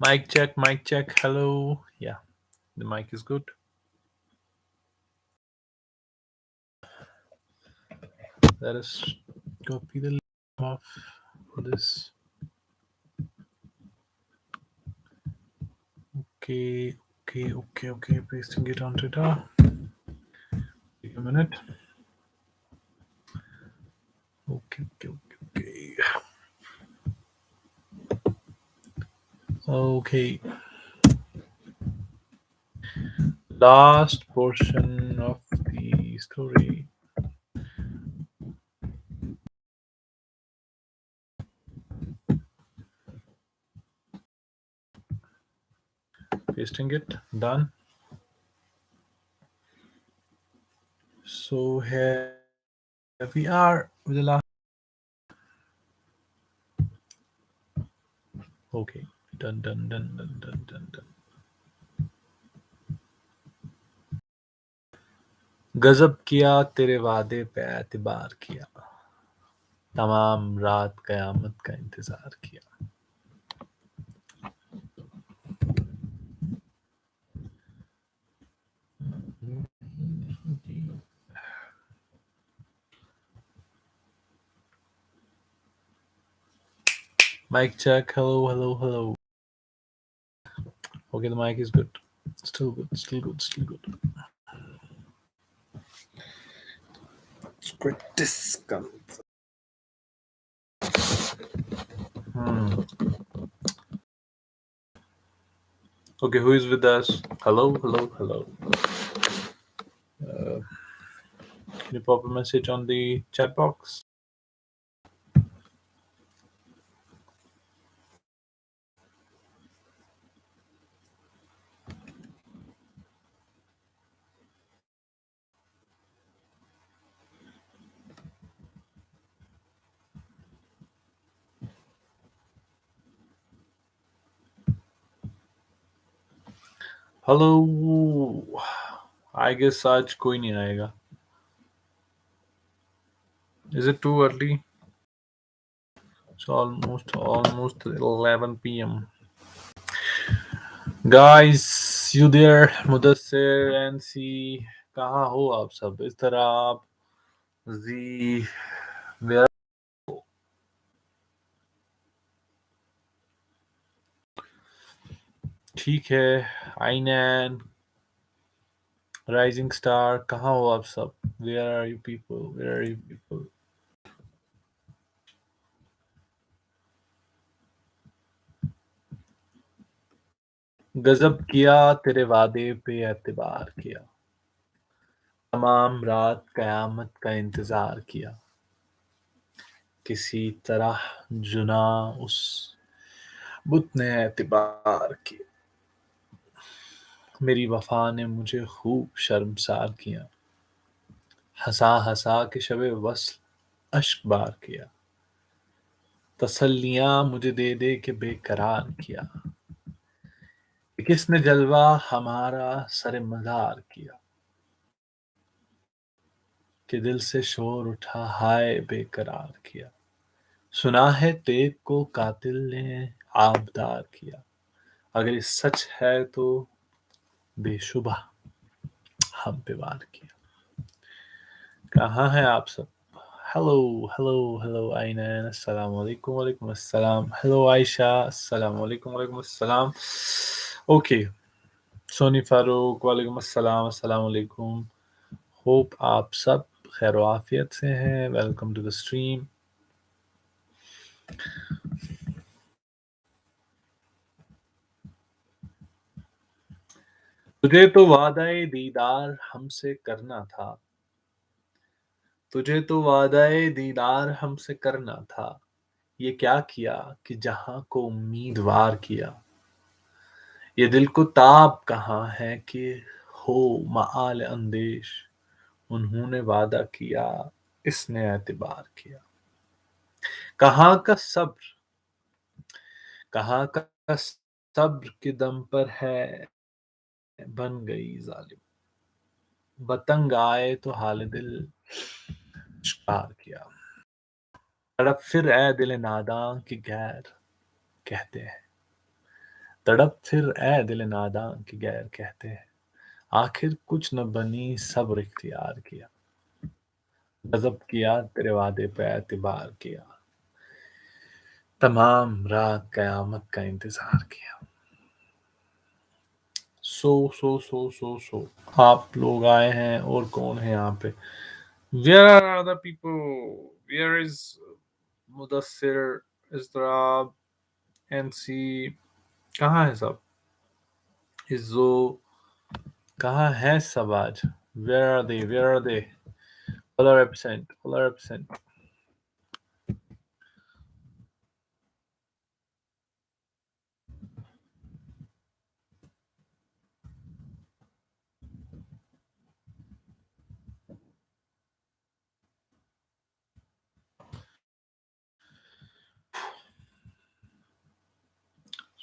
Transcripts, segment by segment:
Mic check, mic check. Hello. Yeah, the mic is good. Let us copy the link of this. Okay, okay. Pasting it on Twitter. Take a minute. Okay. Okay. Last portion of the story. Pasting it. Done. So here we are with the last. Okay. Done. गजब किया तेरे वादे पे एतबार किया तमाम रात कयामत का इंतजार किया. Mic check. Hello. Okay, the mic is good. Still good. Discount. Okay, who is with us? Hello. Can you pop a message on the chat box? Hello. I guess आज कोई नहीं आएगा. Is it too early? It's almost 11 p.m. Guys, you there? Mudassir NC कहाँ हो आप सब? इस तरह आप जी where? ठीक है. आइनैन राइजिंग स्टार कहाँ हो आप सब? Where are you people? गजब किया तेरे वादे पे एतबार किया तमाम रात कयामत का इंतजार किया किसी तरह जुना उस बुत ने एतबार किया मेरी वफा ने मुझे खूब शर्मसार किया हंसा हंसा के शबे वस्ल अश्क बार किया तसल्लियां मुझे दे दे के बेकरार किया कि किसने जलवा हमारा सरे मजार किया कि दिल से शोर उठा हाय बेकरार किया सुना है तेग को कातिल ने आबदार किया अगर ये सच है तो बेशुबा हम पे वार किया. कहाँ हैं आप सब? हेलो आइनन अस्सलाम वालेकुम वालेकुम अस्सलाम. हेलो आयशा अस्सलाम वालेकुम वालेकुम अस्सलाम. ओके. सोनी फारूक वालेकुम अस्सलाम अस्सलाम वालेकुम. होप आप सब खैर आफियत से हैं. Welcome to the stream. तुझे तो वादाए दीदार हमसे करना था तुझे तो वादाए दीदार हमसे करना था ये क्या किया कि जहां को उम्मीदवार किया ये दिल को ताब कहाँ है कि हो मआल अंदेश उन्होंने वादा किया इसने एतबार किया कहाँ कहाँ का सब्र के दम पर है बन गई जालिम बतंग आए तो हाल दिल शिकार किया तड़प फिर ए दिल नादां की गैर कहते हैं तड़प फिर ए दिल नादां की गैर कहते हैं। आखिर कुछ न बनी सब्र इख्तियार किया। गज़ब किया तेरे वादे पे एतबार किया। तमाम रात क़यामत का इंतज़ार किया। सो आप लोग आए हैं और कौन है यहाँ पे? Where are the people? Where is Mudassir, Izrab, एनसी? कहाँ है सब? इज़्ज़ो कहाँ हैं सब आज? Where are they? Where are they? All are absent. All are absent.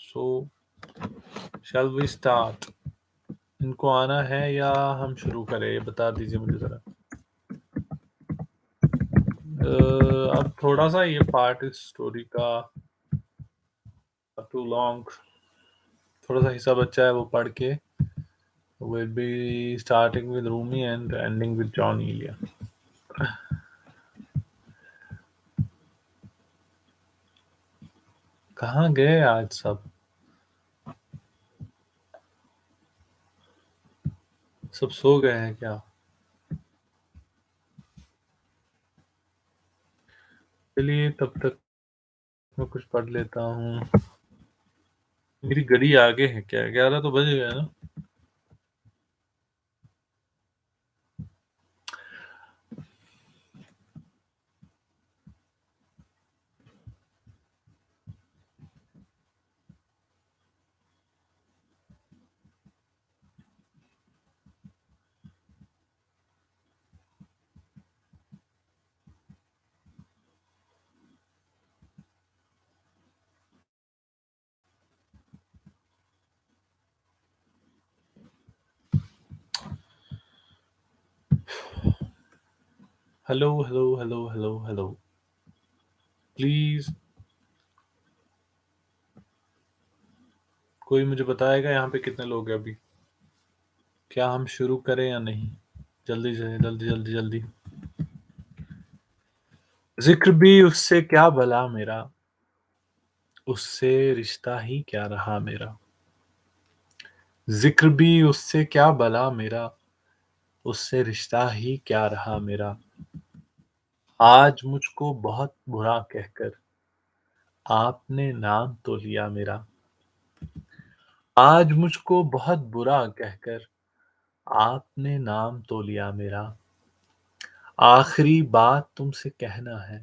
So shall we start? इनको आना है या हम शुरू करें? ये बता दीजिए मुझे ज़रा। अब थोड़ा-सा ये पार्ट इस स्टोरी का टू लॉन्ग, थोड़ा-सा हिस्सा बचा है वो पढ़ के we'll be starting with Rumi and ending with John Elia. कहाँ गए आज सब? सब सो गए हैं क्या? चलिए तब तक मैं कुछ पढ़ लेता हूँ। मेरी घड़ी आगे है क्या? 11 तो बज गए ना? Hello, hello, hello, hello, hello. Please कोई मुझे बताएगा यहाँ पे कितने लोग हैं अभी? क्या हम शुरू करें या नहीं? जल्दी से जल्दी, जल्दी, जल्दी। ज़िक्र भी उससे क्या भला मेरा, उससे रिश्ता ही क्या रहा मेरा। ज़िक्र भी उससे क्या भला मेरा, उससे रिश्ता ही क्या रहा मेरा। आज मुझको बहुत बुरा कहकर आपने नाम तो लिया मेरा। आज मुझको बहुत बुरा कहकर आपने नाम तो लिया मेरा। आखिरी बात तुमसे कहना है,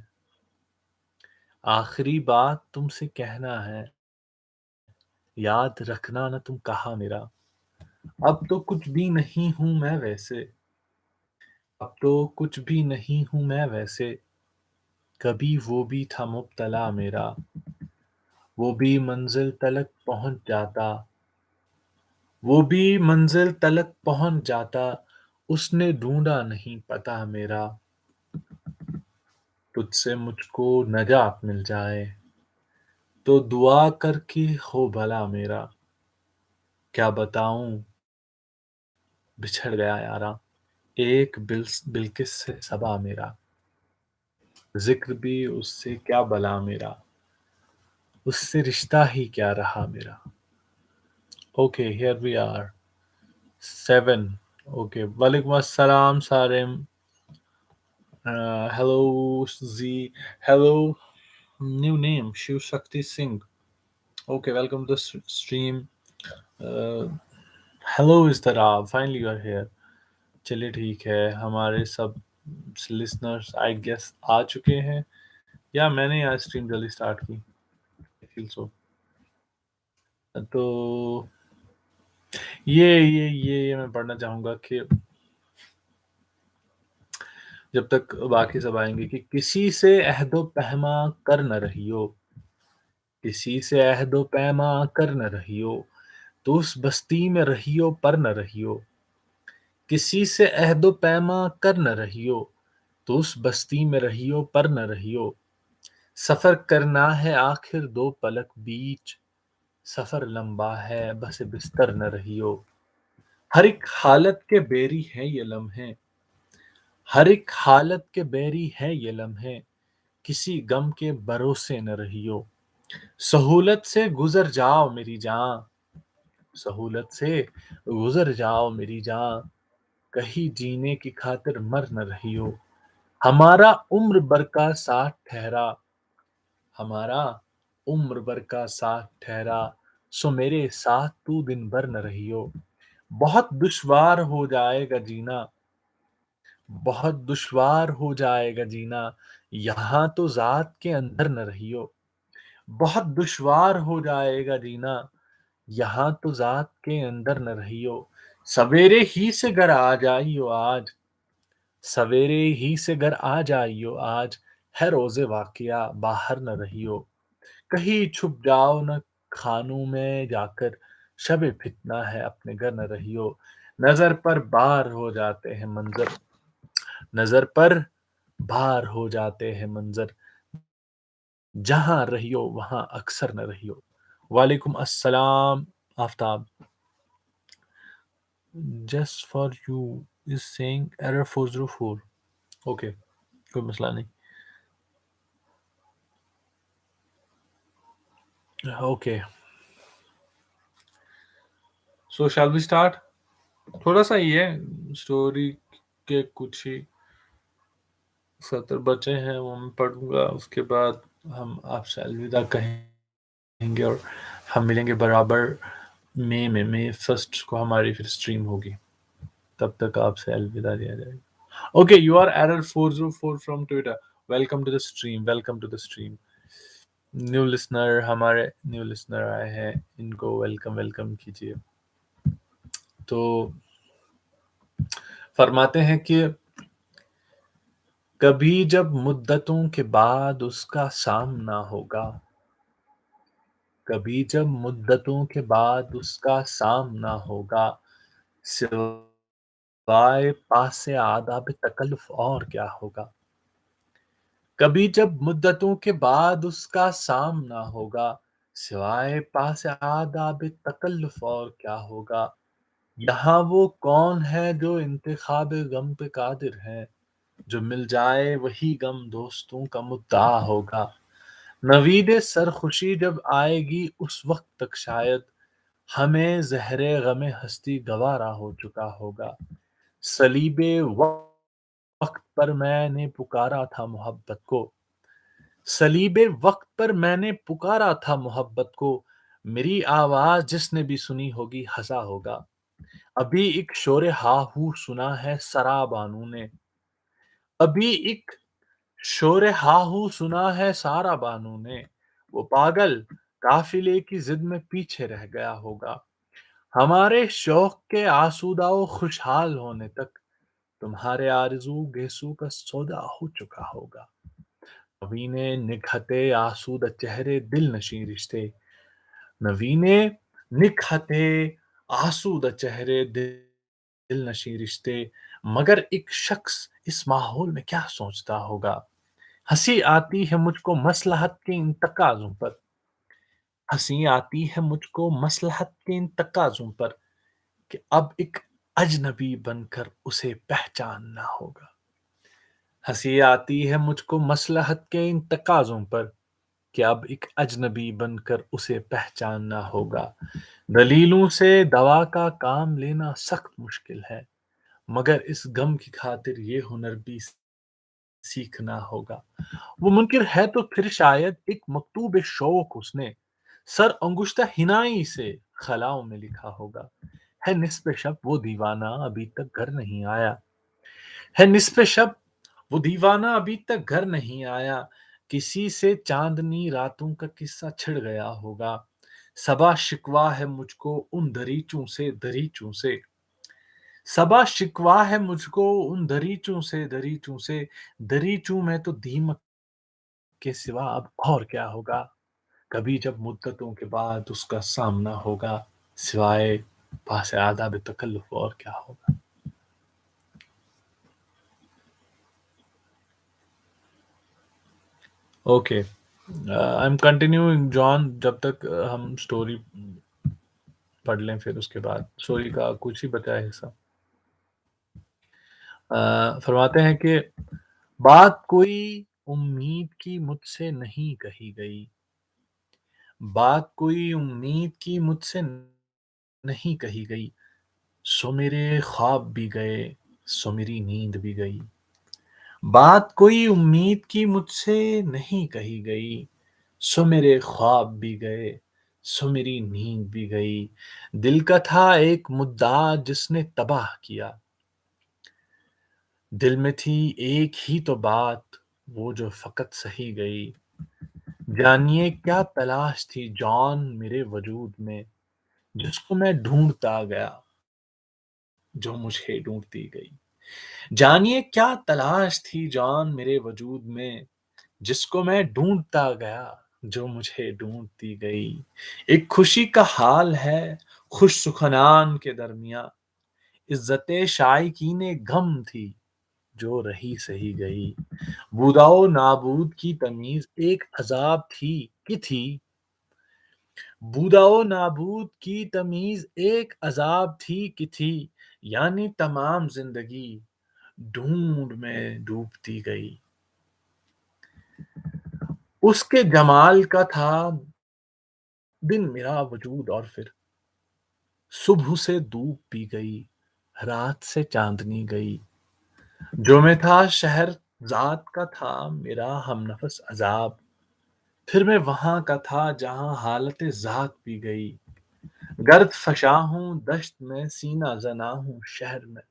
आखिरी बात तुमसे कहना है, याद रखना न तुम कहा मेरा। अब तो कुछ भी नहीं हूँ मैं वैसे, अब तो कुछ भी नहीं हूँ मैं वैसे, कभी वो भी था मुब्तला मेरा, वो भी मंज़िल तलक पहुँच जाता, वो भी मंज़िल तलक पहुँच जाता, उसने ढूँढा नहीं पता मेरा। तुझसे मुझको नजात मिल जाए, तो दुआ कर के हो भला मेरा। क्या बताऊँ बिछड़ गया यारा, एक बिल्किस से सबा मेरा। ज़िक्र भी उससे क्या भला मेरा, उससे रिश्ता ही क्या रहा मेरा। Okay, here we are 7। Okay, वालेकुम अस्सलाम Sarim. Hello Z, hello, new name Shiv Shakti Singh. Okay, welcome to the stream. Uh, Hello Istarab, finally you are here. चलिए ठीक है, हमारे सब लिसनर्स आई गेस आ चुके हैं, या मैंने आज स्ट्रीम जल्दी स्टार्ट की, आई फील सो। तो ये मैं पढ़ना चाहूँगा कि जब तक बाकी सब आएँगे, कि किसी से अहदो पैमा कर न रहियो, किसी से अहदो पैमा कर न रहियो, तो उस बस्ती में रहियो पर न रहियो। किसी से अहदो पैमा कर न रहियो, तो उस बस्ती में रहियो पर न रहियो। सफ़र करना है आखिर दो पलक बीच, सफ़र लंबा है बस बिस्तर न रहियो। हर एक हालत के बेरी हैं ये लम्हे, हर एक हालत के बेरी हैं ये लम्हे, किसी गम के भरोसे न रहियो। सहूलत से गुज़र जाओ मेरी जान, सहूलत से गुज़र जाओ मेरी जान, कहीं जीने की खातिर मर न रहियो। हमारा उम्र भर का साथ ठहरा, हमारा उम्र भर का साथ ठहरा, सो मेरे साथ तू दिन भर न रहियो। बहुत दुश्वार हो जाएगा जीना, बहुत दुश्वार हो जाएगा जीना, यहाँ तो ज़ात के अंदर न रहियो। बहुत दुश्वार हो जाएगा जीना, यहाँ तो ज़ात के अंदर न रहियो। सवेरे ही से घर आ जाइयो आज, सवेरे ही से घर आ जाइयो आज, है रोज़े वाक़िया बाहर न रहियो। कहीं छुप जाओ न खानों में जाकर, शब फितना है अपने घर न रहियो। नज़र पर बार हो जाते हैं मंज़र, नज़र पर भार हो जाते हैं मंज़र, जहाँ रहियो वहाँ अक्सर न रहियो। वालेकुम अस्सलाम Aftab. Just for you is saying error 404। Okay, कोई मसला नहीं। Okay, so shall we start. थोड़ा सा ही है स्टोरी के, कुछ ही सत्र बचे हैं, वो मैं पढ़ूंगा, उसके बाद हम आपसे अलविदा कहेंगे और हम मिलेंगे बराबर मई फर्स्ट को हमारी फिर स्ट्रीम होगी। तब तक आपसे अलविदा दिया जाएगा। Okay, you are error 404 from Twitter. Welcome to the stream, welcome to the stream. New listener, हमारे न्यू लिसनर आए हैं, इनको वेलकम वेलकम कीजिए। तो फरमाते हैं कि कभी जब मुद्दतों के बाद उसका सामना होगा, कभी जब मुद्दतों के बाद उसका सामना होगा, सिवाय पासे आदाब तकल्लुफ और क्या होगा। कभी जब मुद्दतों के बाद उसका सामना होगा, सिवाय पासे आदाब तकल्लुफ और क्या होगा। यहाँ वो कौन है जो इंतखाब गम पे कादिर है, जो मिल जाए वही गम दोस्तों का मुद्दा होगा। नवीद सरखुशी जब आएगी उस वक्त तक शायद, हमें ज़हरे गमे हस्ती गवारा हो चुका होगा। सलीबे वक्त पर मैंने पुकारा था मोहब्बत को, सलीबे वक्त पर मैंने पुकारा था मोहब्बत को, मेरी आवाज जिसने भी सुनी होगी हंसा होगा। अभी एक शोर हा हू सुना है सरा बानू ने, अभी एक शोर हा हू सुना है सारा बानू ने, वो पागल काफिले की जिद में पीछे रह गया होगा। हमारे शौक के आसूदा व खुशहाल होने तक, तुम्हारे आरज़ू गेसू का सौदा हो चुका होगा। नवीने निखते आसूदा चेहरे दिल नशीं रिश्ते, नवीने निखते आसूदा चेहरे दिल नशीं रिश्ते, मगर एक शख्स इस माहौल में क्या सोचता होगा। हंसी आती है मुझको मसलहत के इन तकाज़ों पर, हंसी आती है मुझको मसलहत के इन तकाज़ों पर, कि अब एक अजनबी बनकर उसे पहचानना होगा। हंसी आती है मुझको मसलहत के इन तकाज़ों पर, कि अब एक अजनबी बनकर उसे पहचानना होगा। दलीलों से दवा का काम लेना सख्त मुश्किल है, मगर इस गम की खातिर ये हुनर भी सीखना होगा। वो मुनकिर है तो फिर शायद एक मकतूब शौक उसने सर अंगुश्ता हिनाई से खलाओं में लिखा होगा। है निस्फ़े शब वो दीवाना अभी तक घर नहीं आया, है निस्फ़े शब वो दीवाना अभी तक घर नहीं आया, किसी से चांदनी रातों का किस्सा छिड़ गया होगा। सबा शिकवा है मुझको उन दरीचों से, सबा शिकवा है मुझको उन दरीचों से, दरीचों में तो दीमक के सिवा अब और क्या होगा। कभी जब मुद्दतों के बाद उसका सामना होगा, सिवाय पासे आदाब तकल्लुफ और क्या होगा। Okay, I am continuing John जब तक हम स्टोरी पढ़ लें, फिर उसके बाद स्टोरी का कुछ ही बचा है हिस्सा। फरमाते हैं कि बात कोई उम्मीद की मुझसे नहीं कही गई, बात कोई उम्मीद की मुझसे नहीं कही गई, सो मेरे ख्वाब भी गए, सो मेरी नींद भी गई। बात कोई उम्मीद की मुझसे नहीं कही गई, सो मेरे ख्वाब भी गए, सो मेरी नींद भी गई। दिल का था एक मुद्दा जिसने तबाह किया, दिल में थी एक ही तो बात, वो जो फ़कत सही गई। जानिए क्या तलाश थी जॉन मेरे वजूद में, जिसको मैं ढूँढता गया, जो मुझे ढूँढती गई। जानिए क्या तलाश थी जॉन मेरे वजूद में, जिसको मैं ढूँढता गया, जो मुझे ढूँढती गई। एक खुशी का हाल है, खुश सुखनान के दरमियाँ, इज़्ज़त-ए शाइकीने गम थी, जो रही सही गई। बूदाओ नाबूद की तमीज़ एक अज़ाब थी कि थी, बूदाओ नाबूद की तमीज़ एक अज़ाब थी कि थी, यानी तमाम ज़िंदगी ढूँढ में डूबती गई। उसके जमाल का था दिन मेरा वजूद और फिर सुबह से धूप भी गई, रात से चाँदनी गई। जो मैं था शहरज़ाद का था मेरा हमनफ़स अज़ाब, फिर मैं वहाँ का था जहाँ हालत ज़ात भी गई। गर्द फ़शा हूँ दश्त में सीना ज़ना हूँ शहर में,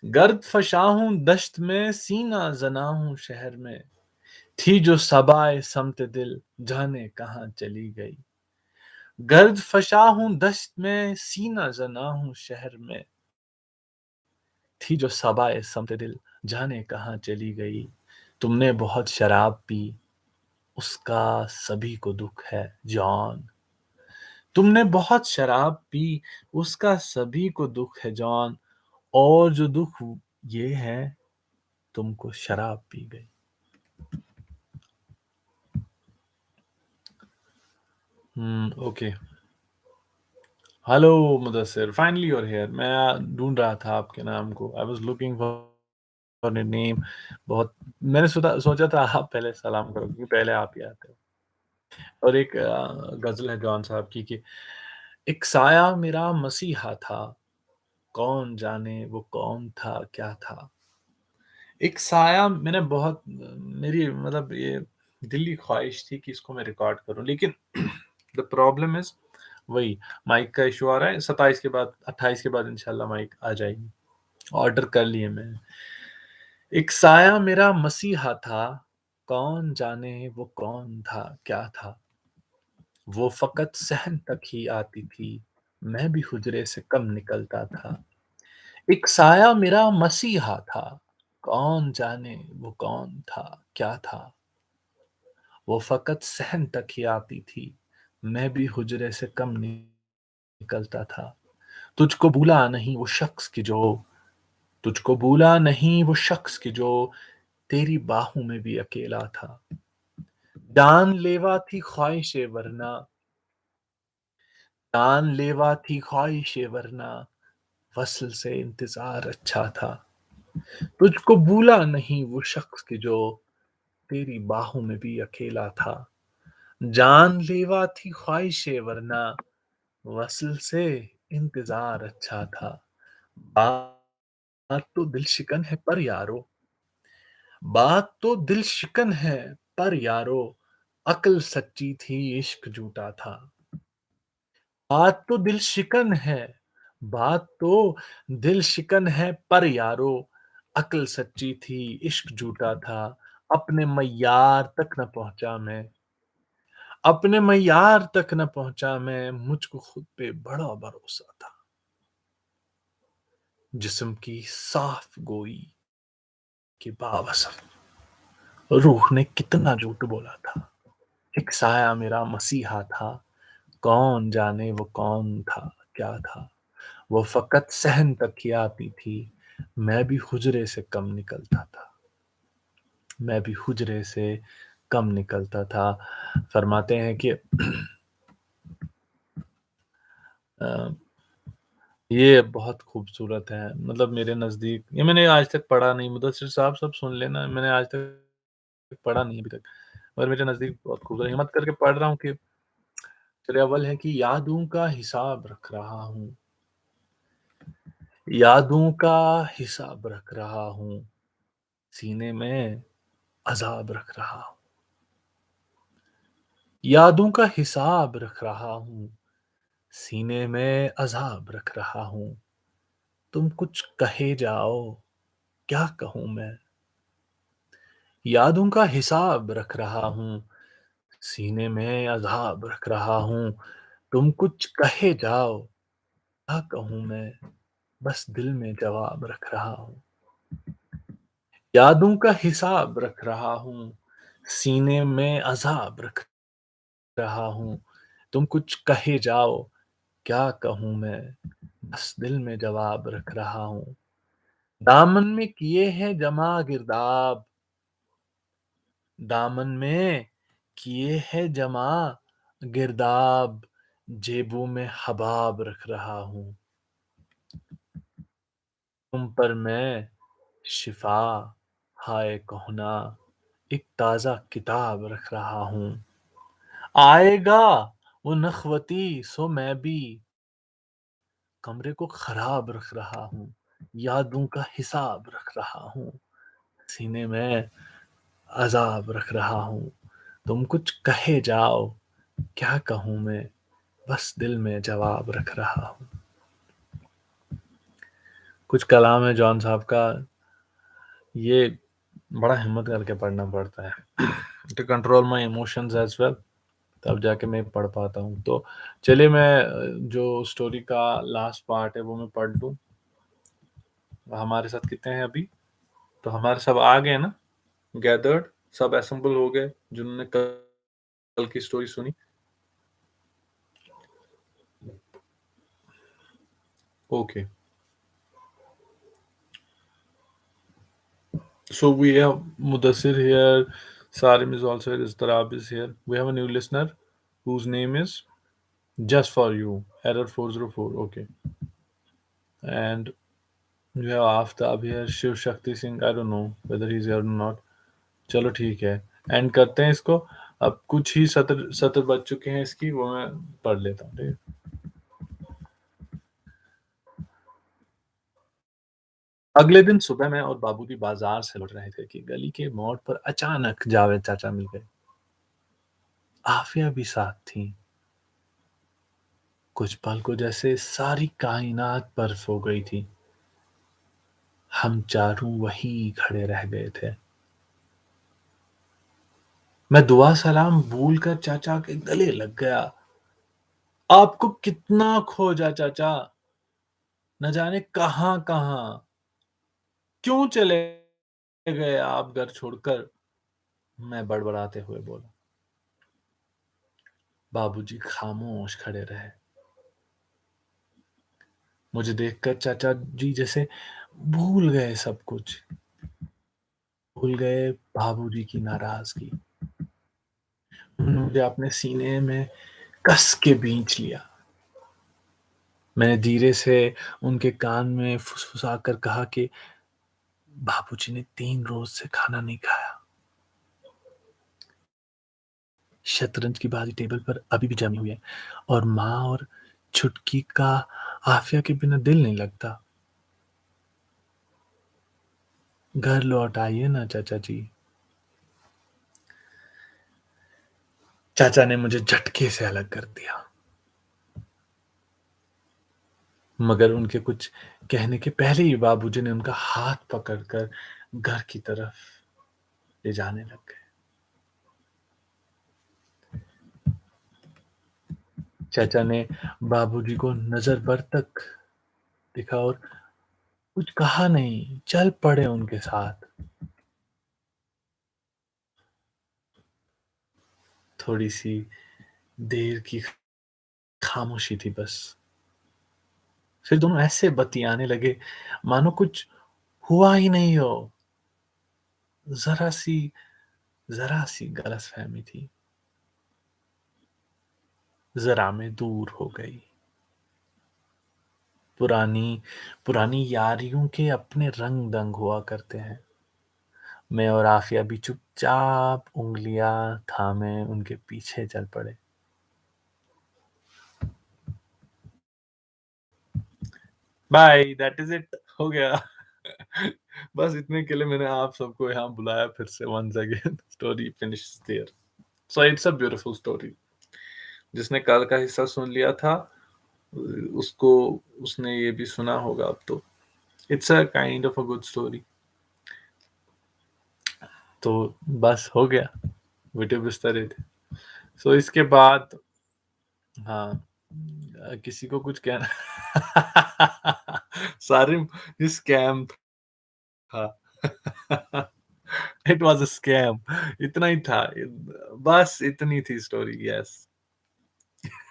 गर्द फ़शा हूँ दश्त में सीना ज़ना हूँ शहर में, थी जो सबाए समत दिल जाने कहाँ चली गई। गर्द फ़शा हूँ दश्त में सीना ज़ना हूँ शहर में, थी जो सबाए समत दिल जाने कहाँ चली गई। तुमने बहुत शराब पी, उसका सभी को दुःख है जॉन। तुमने बहुत शराब पी, उसका सभी को दुःख है जॉन, और जो दुःख ये है तुमको शराब पी गई। Okay. Hello Mudassir, finally you are here. मैं ढूँढ रहा था आपके नाम को। I was looking for your name. बहुत मैंने सोचा था आप पहले सलाम करो क्योंकि पहले आप ही आते हो। और एक गज़ल है जॉन साहब की कि एक साया मेरा मसीहा था, कौन जाने वो कौन था, क्या था? एक साया मैंने बहुत मेरी मतलब ये दिली ख्वाहिश थी कि इसको मैं रिकॉर्ड करूँ, लेकिन द प्रॉब्लम इज़ वही माइक का इश्यू आ रहा है। 27 के बाद 28 के बाद इंशाल्लाह माइक आ जाएगी। ऑर्डर कर लिए मैंने। एक साया मेरा मसीहा था, कौन जाने वो कौन था, क्या था? वो फ़कत सहन तक ही आती थी, मैं भी हुजरे से कम निकलता था। एक साया मेरा मसीहा था, कौन जाने वो कौन था, क्या था? वो फ़कत सहन तक ही आती थी, मैं भी हुजरे से कम निकलता था। तुझको भूला नहीं वो शख्स कि जो तुझको भूला नहीं वो शख्स कि जो तेरी बाहों में भी अकेला था। जानलेवा थी ख्वाहिशें वरना जानलेवा थी ख्वाहिशें वरना वस्ल से इंतज़ार अच्छा था। तुझको भूला नहीं वो शख्स कि जो तेरी बाहों में भी अकेला था। जानलेवा थी ख्वाहिशें वरना वस्ल से इंतज़ार अच्छा था। बात तो दिल शिकन है पर यारो बात तो दिल शिकन है पर यारो अक्ल सच्ची थी इश्क झूठा था। बात तो दिल शिकन है बात तो दिल शिकन है पर यारो अक्ल सच्ची थी इश्क झूठा था। अपने मय्यार तक न पहुंचा मैं अपने मय्यार तक न पहुंचा मैं मुझको खुद पे बड़ा भरोसा था। जिस्म की साफ गोई के बावसफ रूह ने कितना झूठ बोला था। एक साया मेरा मसीहा था, कौन जाने वो कौन था, क्या था? वो फ़कत सहन तक ही आती थी, मैं भी हुजरे से कम निकलता था। मैं भी हुजरे से कम निकलता था। फरमाते हैं कि अ, ये बहुत खूबसूरत है, मतलब मेरे नज़दीक ये मैंने आज तक पढ़ा नहीं, मुदस्सिर साहब सब सुन लेना, मैंने आज तक पढ़ा नहीं अभी तक, और मेरे नज़दीक बहुत खूबसूरत हिम्मत करके पढ़ रहा हूँ कि सूर्य अव्वल है कि यादों का हिसाब रख रहा हूँ, यादों का हिसाब रख रहा हूँ, सीने में अज़ाब रख रहा हूँ। यादों का हिसाब रख रहा हूँ, सीने में अज़ाब रख रहा हूँ। तुम कुछ कहे जाओ, क्या कहूँ मैं? यादों का हिसाब रख रहा हूँ, सीने में अज़ाब रख रहा हूँ। तुम कुछ कहे जाओ, क्या कहूँ मैं? बस दिल में जवाब रख रहा हूँ। यादों का हिसाब रख रहा हूँ, सीने में अज़ाब रख रहा हूँ। तुम कुछ कहे जाओ, क्या कहूँ मैं? बस दिल में जवाब रख रहा हूँ। दामन में किए हैं जमा गिरदाब, दामन में किए हैं जमा गिरदाब, जेबों में हबाब रख रहा हूँ। तुम पर मैं शिफा हाय कहना एक ताज़ा किताब रख रहा हूँ। आएगा वो नखवती सो मैं भी कमरे को खराब रख रहा हूँ। यादों का हिसाब रख रहा हूँ, सीने में अज़ाब रख रहा हूँ। तुम कुछ कहे जाओ, क्या कहूँ मैं? बस दिल में जवाब रख रहा हूँ। कुछ कलाम है जॉन साहब का, ये बड़ा हिम्मत करके पढ़ना पड़ता है to control my emotions as well, तब जाके मैं पढ़ पाता हूँ। तो चलिए मैं जो स्टोरी का लास्ट पार्ट है वो मैं पढ़ लूँ। हमारे साथ कितने हैं अभी? तो हमारे सब आ गए ना, गैदर्ड, सब असेंबल हो गए जिन्होंने कल की स्टोरी सुनी। Okay, so we have Mudassir here, Sarim is also here, Istarab is here. We have a new listener whose name is Just For You, Error 404. Okay. And we have Aftab here, Shiv Shakti Singh. I don't know whether he's here or not. चलो ठीक है, and करते हैं इसको। अब कुछ ही सत्र सत्र बज चुके हैं इसकी, वो मैं पढ़ लेता हूँ, ठीक है। अगले दिन सुबह मैं और बाबूजी बाजार से लौट रहे थे कि गली के मोड़ पर अचानक जावेद चाचा मिल गए। आफिया भी साथ थी। कुछ पल को जैसे सारी कायनात बर्फ हो गई थी। हम चारों वहीं खड़े रह गए थे। मैं दुआ सलाम भूल कर चाचा के गले लग गया। आपको कितना खोजा चाचा, न जाने कहां कहां, क्यों चले गए आप घर छोड़कर? मैं बड़बड़ाते हुए बोला। बाबूजी खामोश खड़े रहे। मुझे देखकर चाचा जी जैसे भूल गए सब कुछ, भूल गए बाबूजी की नाराजगी। उन्होंने मुझे अपने सीने में कस के भींच लिया। मैंने धीरे से उनके कान में फुसफुसाकर कहा कि बाबूजी ने 3 रोज से खाना नहीं खाया। शतरंज की बाजी टेबल पर अभी भी जमी हुई है और माँ और छुटकी का आफिया के बिना दिल नहीं लगता। घर लौट आइए ना चाचा जी। चाचा ने मुझे झटके से अलग कर दिया, मगर उनके कुछ कहने के पहले ही बाबूजी ने उनका हाथ पकड़कर घर की तरफ ले जाने लग गए। चाचा ने बाबूजी को नजर भर तक देखा और कुछ कहा नहीं, चल पड़े उनके साथ। थोड़ी सी देर की खामोशी थी बस। फिर दोनों ऐसे बतियाने लगे मानो कुछ हुआ ही नहीं हो। जरा सी ज़रा-सी गलतफ़हमी थी, ज़रा में दूर हो गई। पुरानी पुरानी यारियों के अपने रंग-दंग हुआ करते हैं। मैं और आफ़िया भी चुपचाप उँगलियाँ थामे उनके पीछे चल पड़े। बाय दैट इज़ इट हो गया। बस इतने के लिए मैंने आप सबको यहाँ बुलाया फिर से once again story finishes there. So it's a beautiful story. जिसने कल का हिस्सा सुन लिया था उसको उसने ये भी सुना होगा अब तो। It's a kind of a good story. तो बस हो गया, बेटे बिस्तर थे। सो इसके बाद हाँ, किसी को कुछ कहना सारिम ये स्कैम था। इट वाज़ अ स्कैम इतना ही था। बस इतनी थी स्टोरी यस।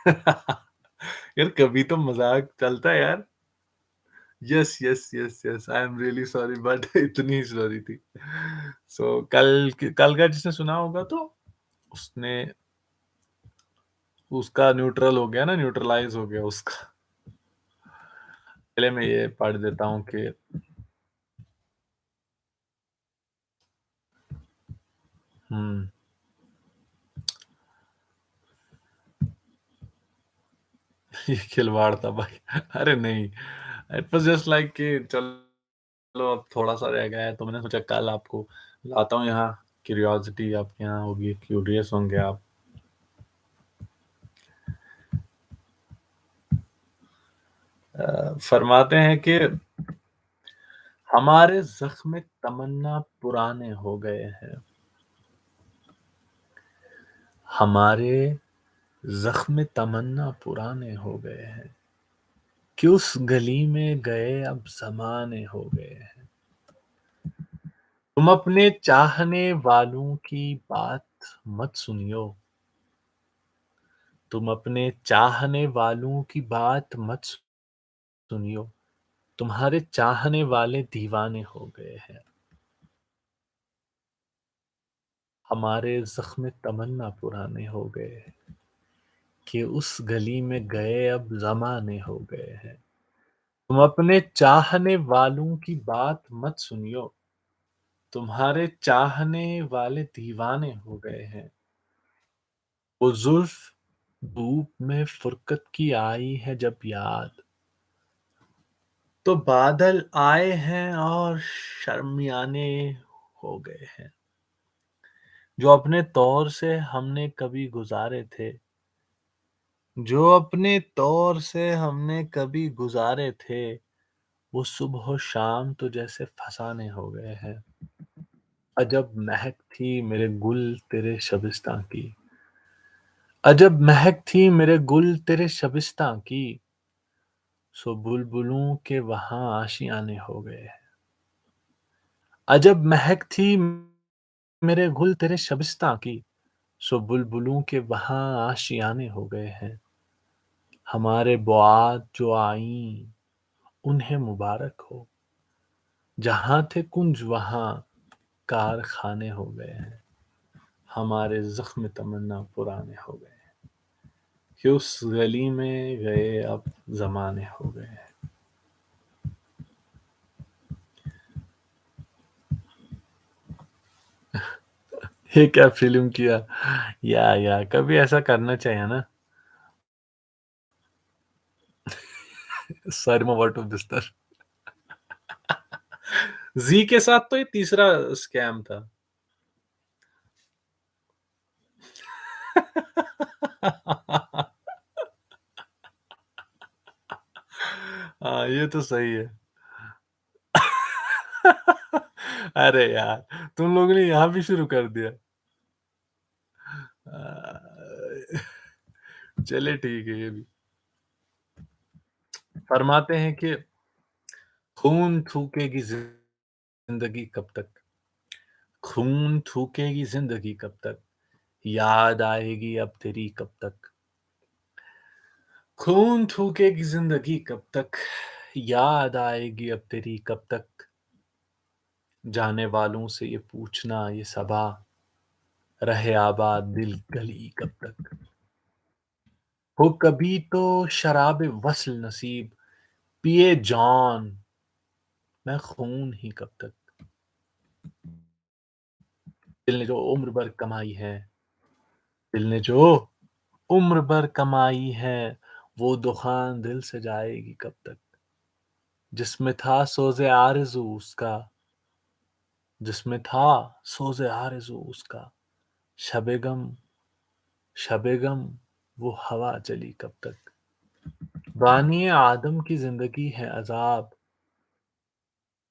यार कभी तो मज़ाक चलता है यार। Yes, yes, yes, yes I am really sorry but इतनी ही स्टोरी थी। सो कल का जिसने सुना होगा तो उसने उसका न्यूट्रल हो गया ना, न्यूट्रलाइज़ हो गया उसका। पहले मैं ये पढ़ देता हूँ कि हुँ, ये खिलवाड़ था भाई। अरे नहीं, इट वाज़ जस्ट लाइक कि चलो अब थोड़ा-सा रह गया है तो मैंने सोचा कल आपको लाता हूँ यहाँ, क्यूरियोसिटी आपके यहाँ होगी, क्यूरियस होंगे आप। फरमाते हैं कि हमारे ज़ख्म तमन्ना पुराने हो गए हैं, हमारे ज़ख्म तमन्ना पुराने हो गए हैं, कि उस गली में गए अब ज़माने हो गए हैं। तुम अपने चाहने वालों की बात मत सुनियो, तुम अपने चाहने वालों की बात मत सुनियो, तुम्हारे चाहने वाले दीवाने हो गए हैं। हमारे ज़ख्म तमन्ना पुराने हो गए हैं, कि उस गली में गए अब ज़माने हो गए हैं। तुम अपने चाहने वालों की बात मत सुनियो, तुम्हारे चाहने वाले दीवाने हो गए हैं। वो जुल्फ धूप में फुरकत की आई है जब याद, तो बादल आए हैं और शर्मियाने हो गए हैं। जो अपने तौर से हमने कभी गुजारे थे, जो अपने तौर से हमने कभी गुजारे थे, वो सुबह शाम तो जैसे फसाने हो गए हैं। अजब महक थी मेरे गुल तेरे शबिस्तां की, अजब महक थी मेरे गुल तेरे शबिस्तां की, सो बुलबुलों के वहाँ आशियाने हो गए हैं। अजब महक थी मेरे गुल तेरे शबिस्तां की, सो बुलबुलों के वहाँ आशियाने हो गए हैं। हमारे बुआद जो आईं उन्हें मुबारक हो, जहाँ थे कुंज वहाँ कारखाने हो गए हैं। हमारे ज़ख्म तमन्ना पुराने हो गए हैं, कि उस गली में गए अब ज़माने हो गए हैं। ये क्या फ़िल्म किया? या कभी ऐसा करना चाहिए ना? सारिमा व्हाट ऑफ बिस्तर। ज़ी के साथ तो ये तीसरा स्कैम था। हाँ, ये तो सही है। अरे यार! तुम लोगों ने यहाँ भी शुरू कर दिया। अ, चलिए ठीक है ये भी। फरमाते हैं कि खून थूकेगी ज़िंदगी कब तक, खून थूकेगी ज़िंदगी कब तक, याद आएगी अब तेरी कब तक। खून थूकेगी ज़िंदगी कब तक, याद आएगी अब तेरी कब तक। जाने वालों से ये पूछना ये सबा, रहे आबाद दिल गली कब तक। हो कभी तो शराब वस्ल नसीब, पिए जॉन मैं खून ही कब तक। दिल ने जो उम्र भर कमाई है, दिल ने जो उम्र भर कमाई है, वो दुकान दिल से जाएगी कब तक। जिसमें था सोज़े आरज़ू उसका, जिसमें था सोज़े आरज़ू उसका, शबे गम, शबे गम वो हवा चली कब तक। बानिए आदम की जिंदगी है अजाब,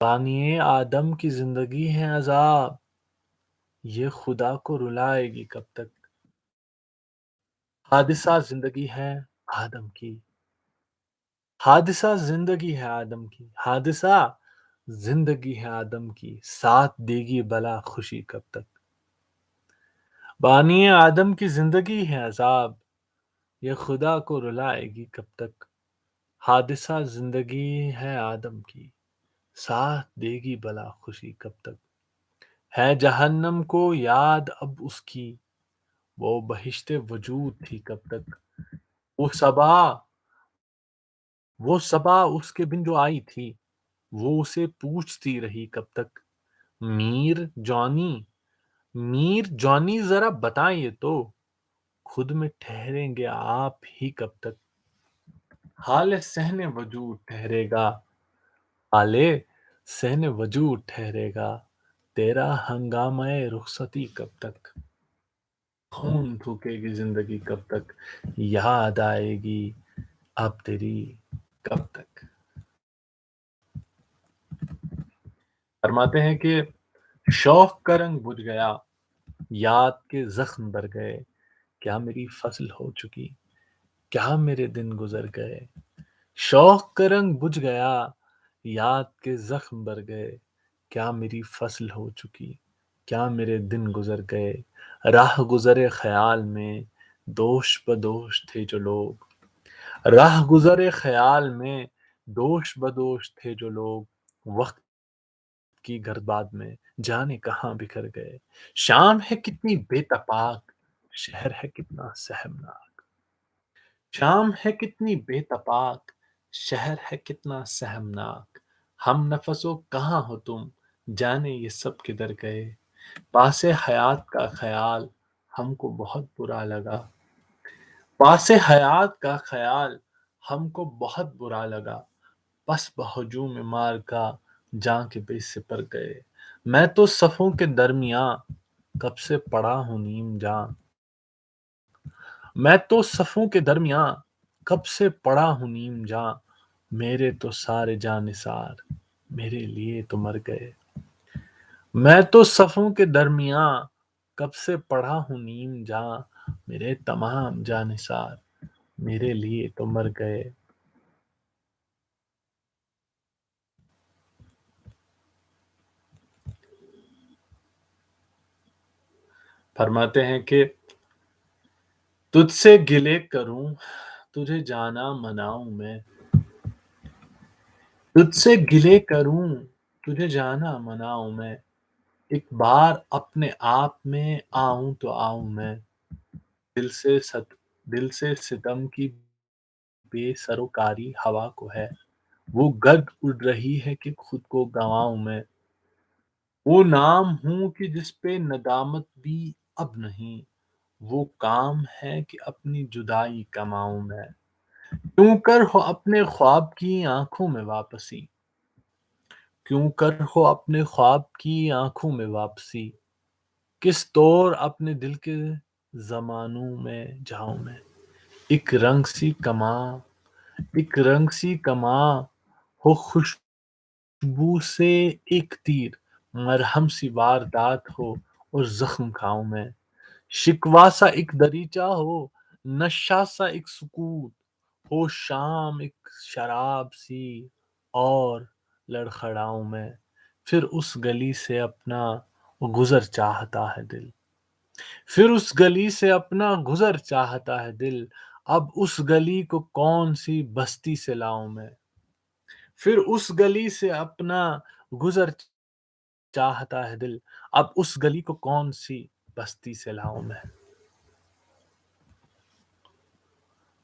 बानिए आदम की जिंदगी है अजाब, ये खुदा को रुलाएगी कब तक। हादिसा जिंदगी है आदम की, हादिसा जिंदगी है आदम की, हादिसा जिंदगी है आदम की, साथ देगी भला खुशी कब तक। बानिए आदम की जिंदगी है अजाब, ये खुदा को रुलाएगी कब तक। हादिसा जिंदगी है आदम की, साथ देगी भला खुशी कब तक। है जहन्नम को याद अब उसकी, वो बहिश्ते वजूद थी कब तक। वो सबा, वो सबा उसके बिन जो आई थी, वो उसे पूछती रही कब तक। मीर जॉनी, मीर जॉनी जरा बताइए तो, खुद में ठहरेंगे आप ही कब तक। हाले सहने वजूद ठहरेगा, हाले सहने वजूद ठहरेगा, तेरा हंगामे रुखसती कब तक। खून थूकेगी जिंदगी कब तक, याद आएगी अब तेरी कब तक। फरमाते हैं कि शौक का रंग बुझ गया, याद के जख्म भर गए, क्या मेरी फसल हो चुकी, क्या मेरे दिन गुजर गए। शौक का रंग बुझ गया, याद के जख्म भर गए, क्या मेरी फसल हो चुकी, क्या मेरे दिन गुजर गए। राह गुजरे ख्याल में दोष बदोश थे जो लोग, राह गुजरे ख्याल में दोष बदोश थे जो लोग, वक्त की गर्बाद में जाने कहाँ बिखर गए। शाम है कितनी बेतपाक, शहर है कितना सहमनाक, शाम है कितनी बेतपाक, शहर है कितना सहमनाक। हम नफसों कहाँ हो तुम, जाने ये सब किधर गए। पासे हयात का ख्याल हमको बहुत बुरा लगा, पासे हयात का ख्याल हमको बहुत बुरा लगा। बस बहजूम मार का जां के बेस पर गए। मैं तो सफ़ों के दरमियाँ कब से पड़ा हूँ नीम जां, मैं तो सफ़ों के दरमियाँ कब से पड़ा हूँ नीम जां, मेरे तो सारे जानिसार मेरे लिए तो मर गए। मैं तो सफ़ों के दरमियाँ कब से पड़ा हूँ नीम जां, मेरे तमाम जानिसार मेरे लिए तो मर गए। फरमाते हैं कि तुझसे गिले करूं, तुझे जाना मनाऊं मैं, तुझसे गिले करूं, तुझे जाना मनाऊं मैं, एक बार अपने आप में आऊं तो आऊं मैं। दिल से सत दिल से सितम की बेसरोकारी हवा को है, वो गर्द उड़ रही है कि खुद को गंवाऊं मैं। वो नाम हूं कि जिस पे नदामत भी अब नहीं, वो काम है कि अपनी जुदाई कमाऊं मैं। क्यों कर हो अपने ख्वाब की आंखों में वापसी, क्यों कर हो अपने ख्वाब की आंखों में वापसी, किस तौर अपने दिल के जमानों में जाऊं मैं। एक रंग सी कमा, एक रंग सी कमा हो खुशबू से एक तीर, मरहम सी वारदात हो और जख्म खाऊं मैं। शिकवा सा एक दरीचा हो, नशा सा एक सुकूत हो, शाम एक शराब सी और लड़खड़ाऊं मैं। फिर उस गली से अपना गुजर चाहता है दिल, फिर उस गली से अपना गुजर चाहता है दिल, अब उस गली को कौन सी बस्ती से लाऊं मैं। फिर उस गली से अपना गुजर चाहता है दिल, अब उस गली को कौन सी बस्ती से लाऊं मैं।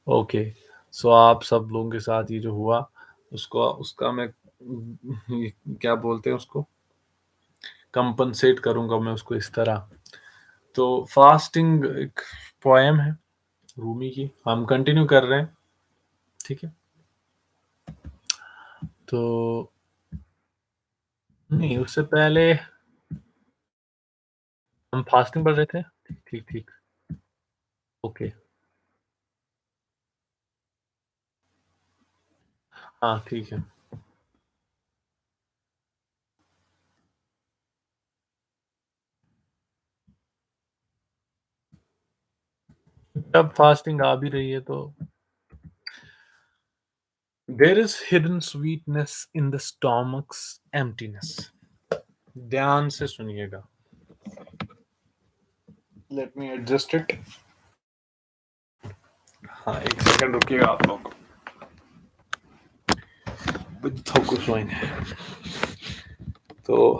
ओके, सो आप सब लोगों के साथ ये जो हुआ, उसको उसका मैं ये क्या बोलते हैं उसको, कंपनसेट करूंगा मैं उसको इस तरह। तो फास्टिंग एक पोएम है रूमी की, हम कंटिन्यू कर रहे हैं, ठीक है। तो नहीं, उससे पहले हम फास्टिंग पढ़ रहे थे। ठीक ठीक ठीक। ओके। हाँ ठीक है। अब फास्टिंग आ भी रही है तो, there is hidden sweetness in the stomach's emptiness. ध्यान से सुनिएगा। Let me adjust it. हाँ, एक सेकंड रुकिएगा आप लोग, फोकस लाइन है। तो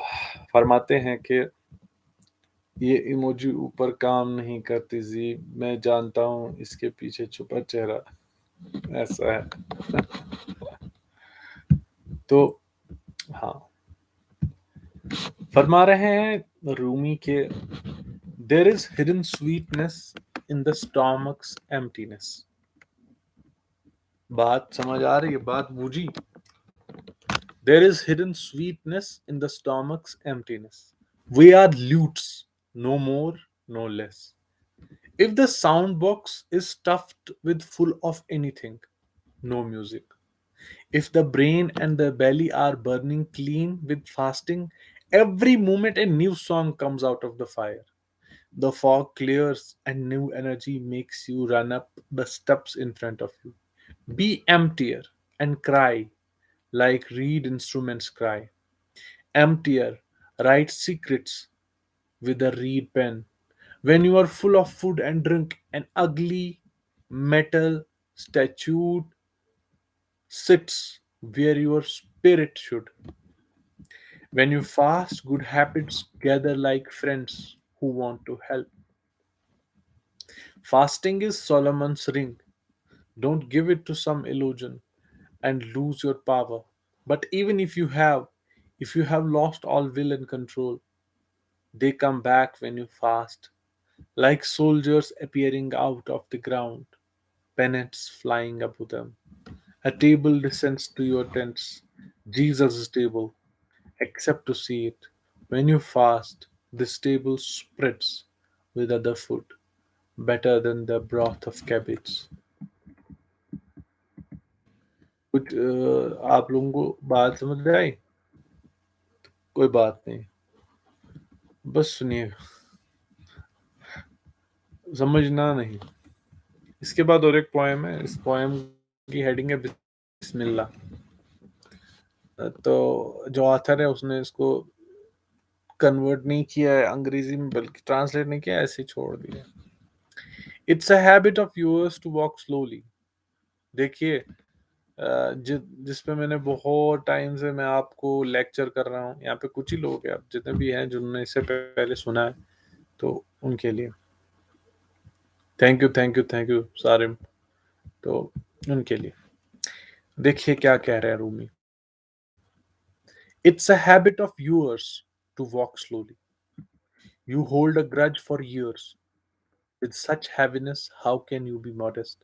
फरमाते हैं कि ये इमोजी ऊपर काम नहीं करती जी, मैं जानता हूँ इसके पीछे छुपा चेहरा ऐसा है। तो हाँ, फरमा रहे हैं रूमी के, there is hidden sweetness in the stomach's emptiness. बात समझ आ रही है, बात बूझी? There is hidden sweetness in the stomach's emptiness. We are lutes, no more, no less. If the sound box is stuffed with full of anything, no music. If the brain and the belly are burning clean with fasting, every moment a new song comes out of the fire. The fog clears and new energy makes you run up the steps in front of you. Be emptier and cry like reed instruments cry. Emptier, write secrets with a reed pen. When you are full of food and drink, an ugly metal statue sits where your spirit should. When you fast, good habits gather like friends who want to help. Fasting is Solomon's ring. Don't give it to some illusion and lose your power. But even if you have lost all will and control, they come back when you fast, like soldiers appearing out of the ground, pennants flying above them. A table descends to your tents, Jesus' table, except to see it. When you fast, this table spreads with other food, better than the broth of cabbage. कुछ आप लोगों को बात समझ आई? कोई बात नहीं, बस सुनिए, समझना नहीं। इसके बाद और एक पोएम है, इस पोएम की हेडिंग है बिस्मिल्लाह। तो जो ऑथर है उसने इसको कन्वर्ट नहीं किया है अंग्रेजी में, बल्कि ट्रांसलेट नहीं किया, ऐसे ही छोड़ दिया। It's a habit of yours to walk slowly. देखिए, जिस पे मैंने बहुत टाइम से मैं आपको लेक्चर कर रहा हूँ, यहाँ पे कुछ ही लोग हैं, आप जितने भी हैं जिन्होंने इससे पहले सुना है, तो उनके लिए thank you thank you thank you Sarim. तो उनके लिए देखिए क्या कह रहे हैं Rumi. It's a habit of yours to walk slowly. You hold a grudge for years. With such heaviness, how can you be modest?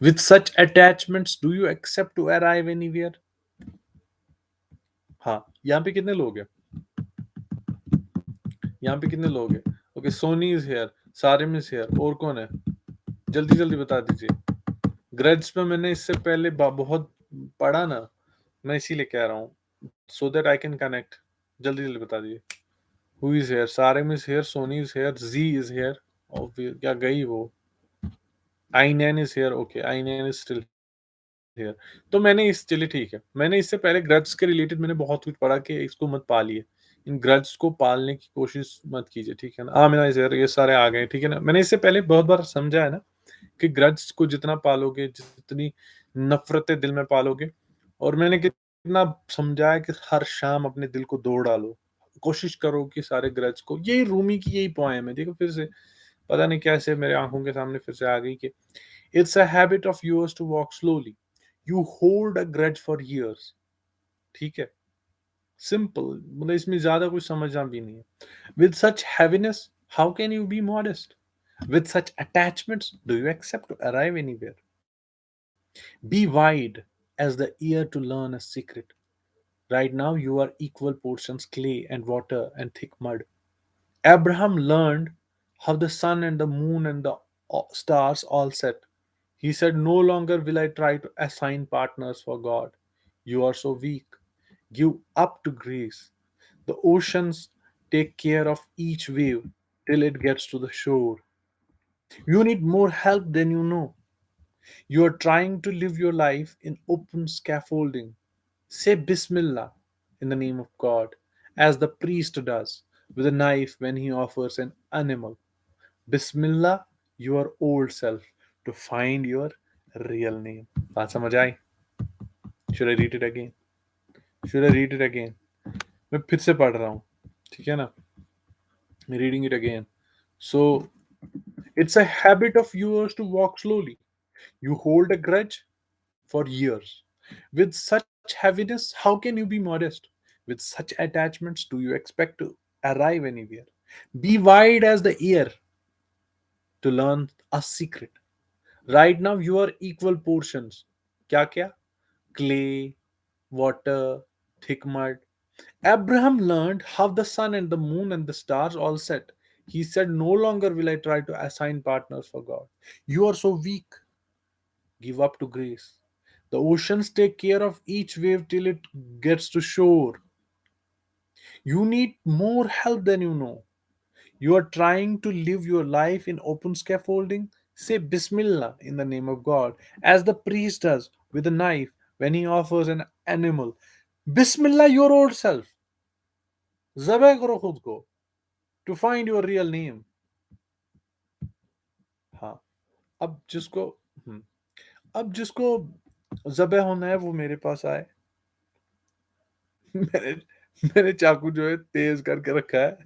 With such attachments, do you accept to arrive anywhere? हाँ, यहाँ पे कितने लोग हैं? यहाँ पे कितने लोग हैं? Okay, Soni is here, Sarim is here, और कौन है? जल्दी जल्दी बता दीजिए। ग्रज पे मैंने इससे पहले बहुत पढ़ा ना, मैं इसीलिए कह रहा हूँ, so that I can connect. जल्दी जल्दी बता दीजिए। Who is here? Sarim is here, Soni is here, G is here, और क्या गई वो? Ainain is here, okay, Ainain is still here. तो मैंने इस चलिए ठीक है, मैंने इससे पहले ग्रज के रिलेटेड मैंने बहुत कुछ पढ़ा कि इसको मत पालिए, इन ग्रज को पालने की कोशिश मत कीजिए, ठीक है ना। आमिना इज हेयर, ये सारे आ गए, ठीक है ना। मैंने इससे पहले बहुत बार समझा है ना कि ग्रज को जितना पालोगे, जितनी नफरतें दिल में पालोगे, और मैंने कितना समझाया कि हर शाम अपने दिल को दो डालो, कोशिश करो कि सारे ग्रज को, यही रूमी की यही पोएम है, देखो फिर से पता नहीं कैसे मेरे आंखों के सामने फिर से आ गई कि it's a habit of yours to walk slowly, you hold a grudge for years। ठीक है, सिंपल, मतलब इसमें ज्यादा कुछ समझना भी नहीं है। With such heaviness how can you be modest, with such attachments do you accept to arrive anywhere, be wide as the ear to learn a secret, right now you are equal portions clay and water and thick mud. Abraham learned how the sun and the moon and the stars all set. He said, no longer will I try to assign partners for God. You are so weak. Give up to grace. The oceans take care of each wave till it gets to the shore. You need more help than you know. You are trying to live your life in open scaffolding. Say Bismillah in the name of God, as the priest does with a knife when he offers an animal. Bismillah your old self to find your real name. बात समझ आई? Should I read it again? Should I read it again? मैं फिर से पढ़ रहा हूँ, ठीक है ना? I'm reading it again. So, it's a habit of yours to walk slowly. You hold a grudge for years. With such heaviness, how can you be modest? With such attachments, do you expect to arrive anywhere? Be wide as the ear to learn a secret. Right now, you are equal portions. Kya kya? Clay, water, thick mud. Abraham learned how the sun and the moon and the stars all set. He said, no longer will I try to assign partners for God. You are so weak. Give up to grace. The oceans take care of each wave till it gets to shore. You need more help than you know. You are trying to live your life in open scaffolding. Say Bismillah in the name of God, as the priest does with a knife when he offers an animal. Bismillah your old self. Zabeh karo khud ko to find your real name. हाँ, अब जिसको हम्म, अब जिसको जबह होना है वो मेरे पास आए। मैंने मैंने चाकू जो है तेज करके रखा है।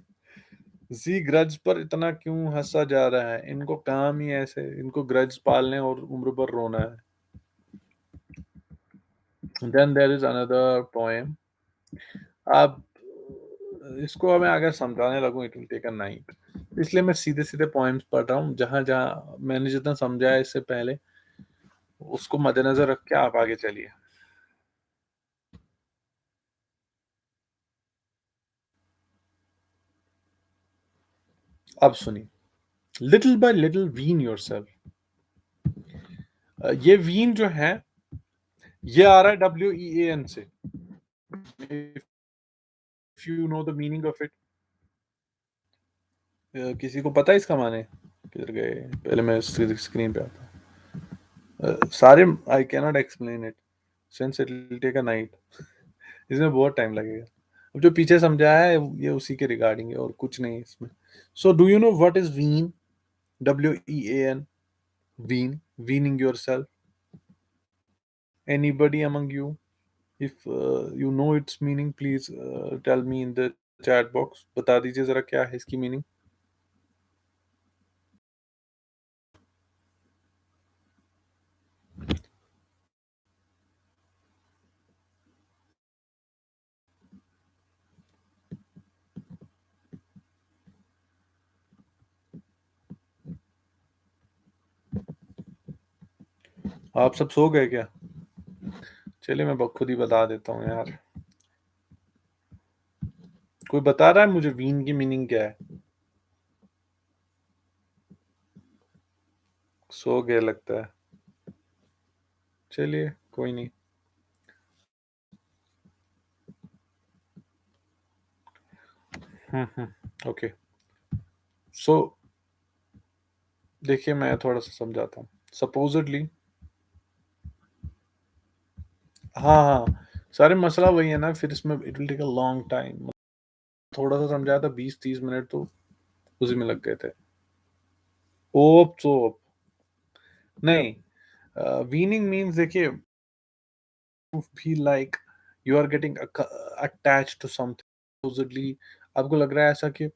जी ग्रज पर इतना क्यों हंसा जा रहा है, इनको काम ही ऐसे, इनको ग्रज पालने और उम्र भर रोना है। Then there is another poem. अब इसको मैं अगर समझाने लगूं it will take a night, इसलिए मैं सीधे सीधे पोएम्स पढ़ रहा हूँ, जहां जहां मैंने जितना समझा है इससे पहले उसको मद्देनजर रख के आप आगे चलिए। अब सुनिए, little by little wean yourself. ये वीन जो है ये आ रहा है WEAN से, if you know the meaning of it. किसी को पता है इसका माने? किधर गए? पहले मैं स्क्रीन पे आता हूँ। सारे I cannot explain it since it will take a night, इसमें बहुत टाइम लगेगा। अब जो पीछे समझाया है ये उसी के रिगार्डिंग है और कुछ नहीं इसमें। So do you know what is wean? WEAN, wean, weaning yourself. Anybody among you, if you know its meaning, please tell me in the chat box. बता दीजिए जरा क्या है इसकी मीनिंग। आप सब सो गए क्या? चलिए मैं खुद ही बता देता हूँ यार। कोई बता रहा है मुझे वीन की मीनिंग क्या है? सो गए लगता है। चलिए कोई नहीं। ओके। सो देखिए मैं थोड़ा सा समझाता हूँ। सपोजिटली, हाँ हाँ, सारे मसला वही है ना, फिर इसमें it will take a long time. थोड़ा सा समझाया था, 20-30 मिनट तो उसी में लग गए थे। ओप सोप नहीं। वीनिंग मीन्स देखिए, feel like you are getting attached to something, supposedly आपको लग रहा है ऐसा कि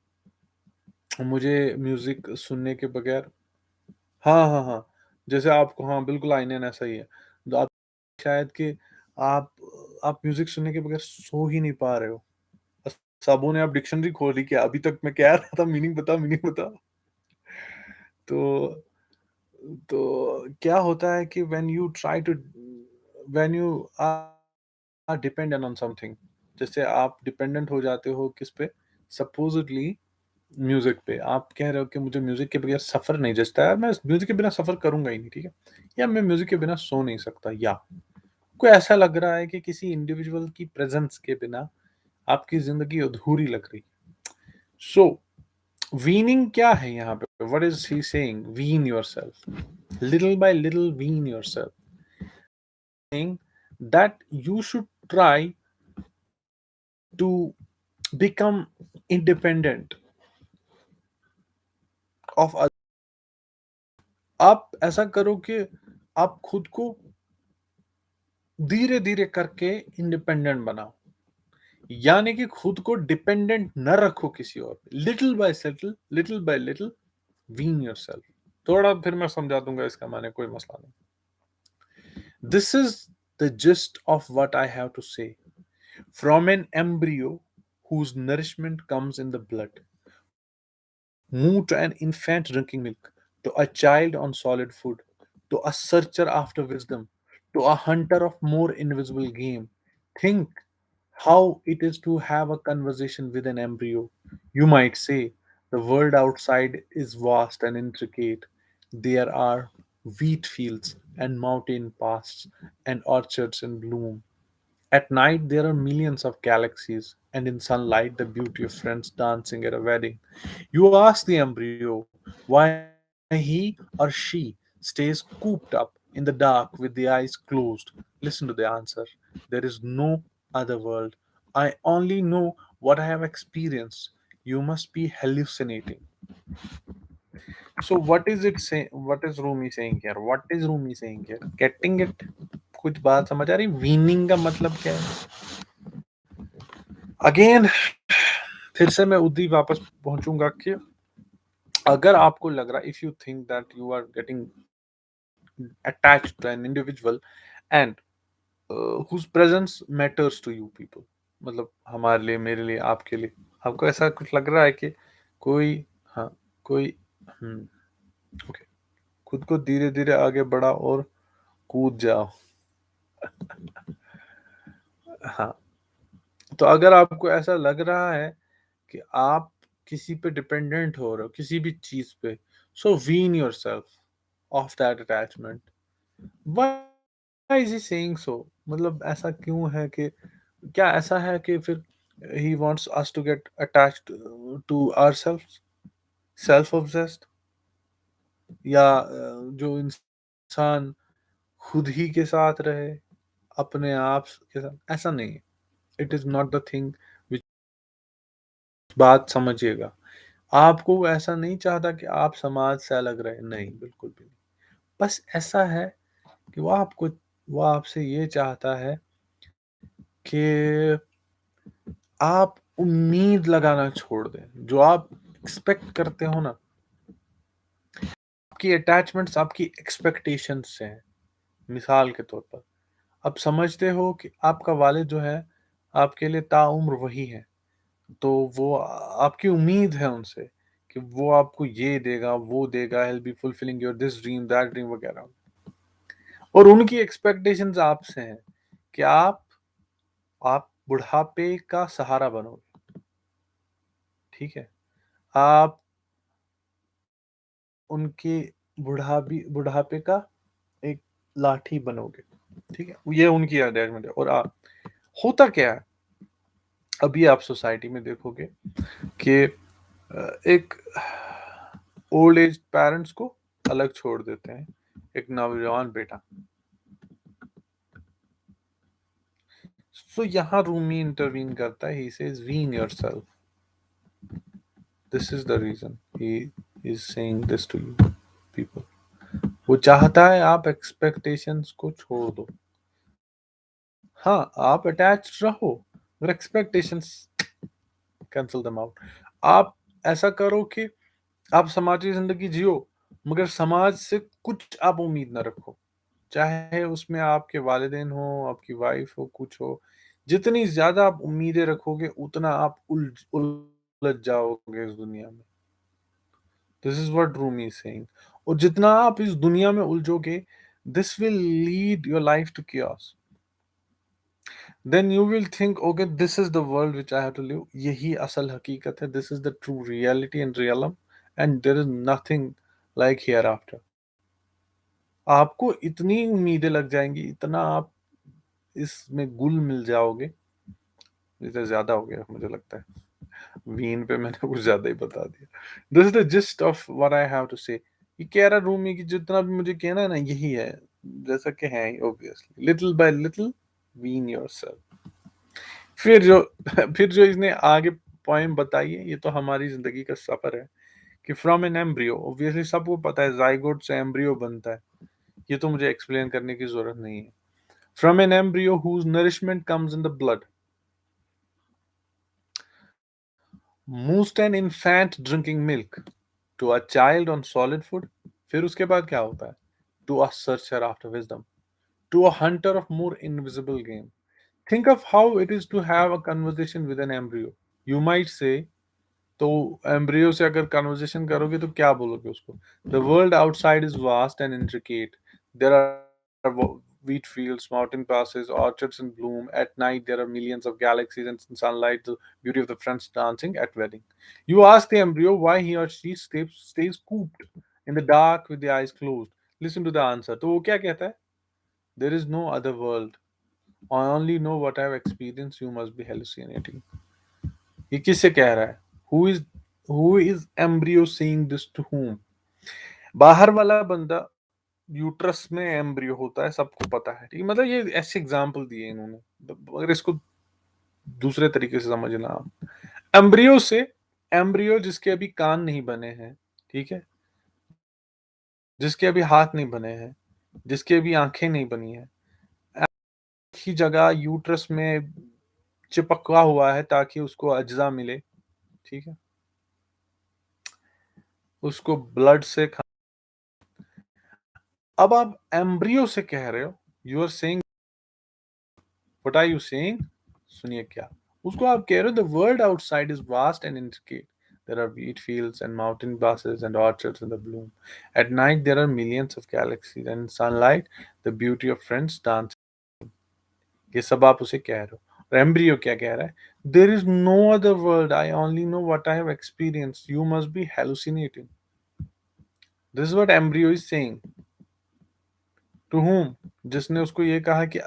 मुझे म्यूज़िक सुनने के बगैर हाँ, हाँ, हाँ। जैसे आपको हाँ, बिल्कुल आइनन ऐसा ही है। तो आप शायद कि आप आप म्यूज़िक सुनने के बगैर सो ही नहीं पा रहे हो। बस सबों ने आप डिक्शनरी खोली क्या? अभी तक मैं कह रहा था मीनिंग बता। तो क्या होता है कि when you are dependent on something, जैसे आप डिपेंडेंट हो जाते हो किस पे? सपोज़िटली म्यूज़िक पे। आप कह रहे हो कि मुझे म्यूज़िक के बगैर सफ़र नहीं जचता है, मैं म्यूज़िक के बिना सफ़र करूँगा ही नहीं, ठीक है? या मैं म्यूज़िक के बिना सो नहीं सकता, या आपको ऐसा लग रहा है कि किसी इंडिविजुअल की प्रेज़ेंस के बिना आपकी ज़िंदगी अधूरी लग रही। सो वीनिंग क्या है यहाँ पे? What is he saying? Wean yourself. Little by little wean yourself. Saying that you should try to become independent of others. आप ऐसा करो कि आप खुद को धीरे-धीरे करके इंडिपेंडेंट बनाओ। यानी कि खुद को डिपेंडेंट न रखो किसी और पे। Little by little wean yourself. थोड़ा फिर मैं समझा दूँगा इसका माने, कोई मसला नहीं। This is the gist of what I have to say. From an embryo whose nourishment comes in the blood, move to an infant drinking milk, to a child on solid food, to a searcher after wisdom, to a hunter of more invisible game. Think how it is to have a conversation with an embryo. You might say, the world outside is vast and intricate. There are wheat fields and mountain paths and orchards in bloom. At night, there are millions of galaxies, and in sunlight, the beauty of friends dancing at a wedding. You ask the embryo why he or she stays cooped up in the dark with the eyes closed. Listen to the answer. There is no other world. I only know what I have experienced. You must be hallucinating. So, what is it saying? What is Rumi saying here? What is Rumi saying here? Getting it? कुछ बात समझ आ रही? Weaning का मतलब क्या है? Again फिर से मैं उदी वापस पहुंचूंगा कि अगर आपको लग रहा, if you think that you are getting attached to an individual and whose presence matters to you people, मतलब हमारे लिए, मेरे लिए, आपके लिए, आपको ऐसा कुछ लग रहा है कि कोई, हाँ, कोई, ओके, खुद को धीरे धीरे आगे बढ़ा और कूद जाओ। हाँ, तो अगर आपको ऐसा लग रहा है कि आप किसी पे डिपेंडेंट हो रहे हो, किसी भी चीज पे, so wean yourself of that attachment. Why is he saying so? मतलब ऐसा क्यों है कि, क्या ऐसा है कि फिर he wants us to get attached to ourselves, self obsessed, या जो इंसान खुद ही के साथ रहे, अपने आप के साथ, ऐसा नहीं है। It is not the thing which, बात समझिएगा। आपको वो ऐसा नहीं चाहता कि आप समाज से अलग रहे, नहीं, बिल्कुल भी नहीं। बस ऐसा है कि वो आपसे ये चाहता है कि आप उम्मीद लगाना छोड़ दें। जो आप एक्सपेक्ट करते हो ना, आपकी अटैचमेंट्स आपकी एक्सपेक्टेशंस से हैं। मिसाल के तौर पर, आप समझते हो कि आपका वालिद जो है, आपके लिए ताउम्र वही है। तो वो आपकी उम्मीद है उनसे कि वो आपको ये देगा, वो देगा, he'll be fulfilling your this dream, that dream वगैरह। और उनकी एक्सपेक्टेशंस आपसे हैं कि आप बुढ़ापे का सहारा बनोगे, ठीक है? आप उनके बुढ़ापे का एक लाठी बनोगे, ठीक है? ये उनकी अटैचमेंट है। और होता क्या है, अभी आप सोसाइटी में देखोगे कि एक ओल्ड एज पेरेंट्स को अलग छोड़ देते हैं, एक नौजवान बेटा। सो यहाँ रूमी इंटरवीन करता है, he says wean yourself. This is the reason he is saying this to you people. वो चाहता है आप एक्सपेक्टेशंस को छोड़ दो। हाँ, आप अटैच्ड रहो, मगर एक्सपेक्टेशंस कैंसल देम आउट। आप ऐसा करो कि आप समाजी ज़िंदगी जियो, मगर समाज से कुछ आप उम्मीद ना रखो। चाहे उसमें आपके वालिदैन हों, आपकी वाइफ़ हो, कुछ हो। जितनी ज़्यादा आप उम्मीदें रखोगे, उतना आप उलझ जाओगे इस दुनिया में। This is what Rumi is saying. और जितना आप इस दुनिया में उलझोगे, this will lead your life to chaos। Then you will think okay this is the world which I have to live. यही असल हकीकत है। This is the true reality and realm and there is nothing like hereafter. आपको इतनी उम्मीदें लग जाएँगी, इतना आप इसमें घुल-मिल जाओगे, ये तो ज़्यादा हो गया मुझे लगता है। वीन पे मैंने कुछ ज़्यादा ही बता दिया। This is the gist of what I have to say. ये कह रहा रूमी कि जितना भी मुझे कहना है ना यही है, जैसा कि है ही obviously. Little by little wean yourself. फिर जो फिर जो इसने आगे पोएम बताई है, ये तो हमारी ज़िंदगी का सफ़र है कि फ्रॉम एन एम्ब्रियो, ऑब्वियसली सबको पता है ज़ाइगोट से एम्ब्रियो बनता है। ये तो मुझे एक्सप्लेन करने की ज़रूरत नहीं है। From an embryo whose nourishment comes in the blood, moosed an infant drinking milk, to a child on solid food। फिर उसके बाद क्या होता है? To a searcher after wisdom, to a hunter of more invisible game। Think of how it is to have a conversation with an embryo। You might say, तो embryo से अगर conversation करोगे तो क्या बोलोगे उसको? The world outside is vast and intricate. There are wheat fields, mountain passes, orchards in bloom. At night, there are millions of galaxies and sunlight, the beauty of the friends dancing at wedding. You ask the embryo why he or she stays cooped in the dark with the eyes closed. Listen to the answer. तो वो क्या कहता है? There is no other world. I only know what I have experienced. You must be hallucinating। ये किससे कह रहा है? Who is embryo saying this to whom? बाहर वाला बंदा यूट्रस में एम्ब्रियो होता है, सबको पता है। ठीक है, मतलब ये ऐसे एग्जांपल दिए इन्होंने। अगर इसको दूसरे तरीके से समझना आप, एम्ब्रियो से, एम्ब्रियो जिसके अभी कान नहीं बने हैं, ठीक है, जिसके अभी हाथ नहीं बने हैं, जिसके अभी आंखें नहीं बनी है, की जगह यूट्रस में चिपका हुआ है ताकि उसको अज्जा मिले। ठीक है, उसको ब्लड से अब आप एम्ब्रियो से कह रहे हो, you are saying, what are you saying? सुनिए क्या उसको आप कह रहे हो। The world outside is vast and intricate. There are wheat fields and mountain passes and orchards in the bloom. At night, there are millions of galaxies, and in sunlight, the beauty of friends dance। ये सब आप उसे कह रहे हो। और embryo क्या कह रहा है? There is no other world. I only know what I have experienced. You must be hallucinating। This is what embryo is saying। To whom? जिसने उसको ये कहा कि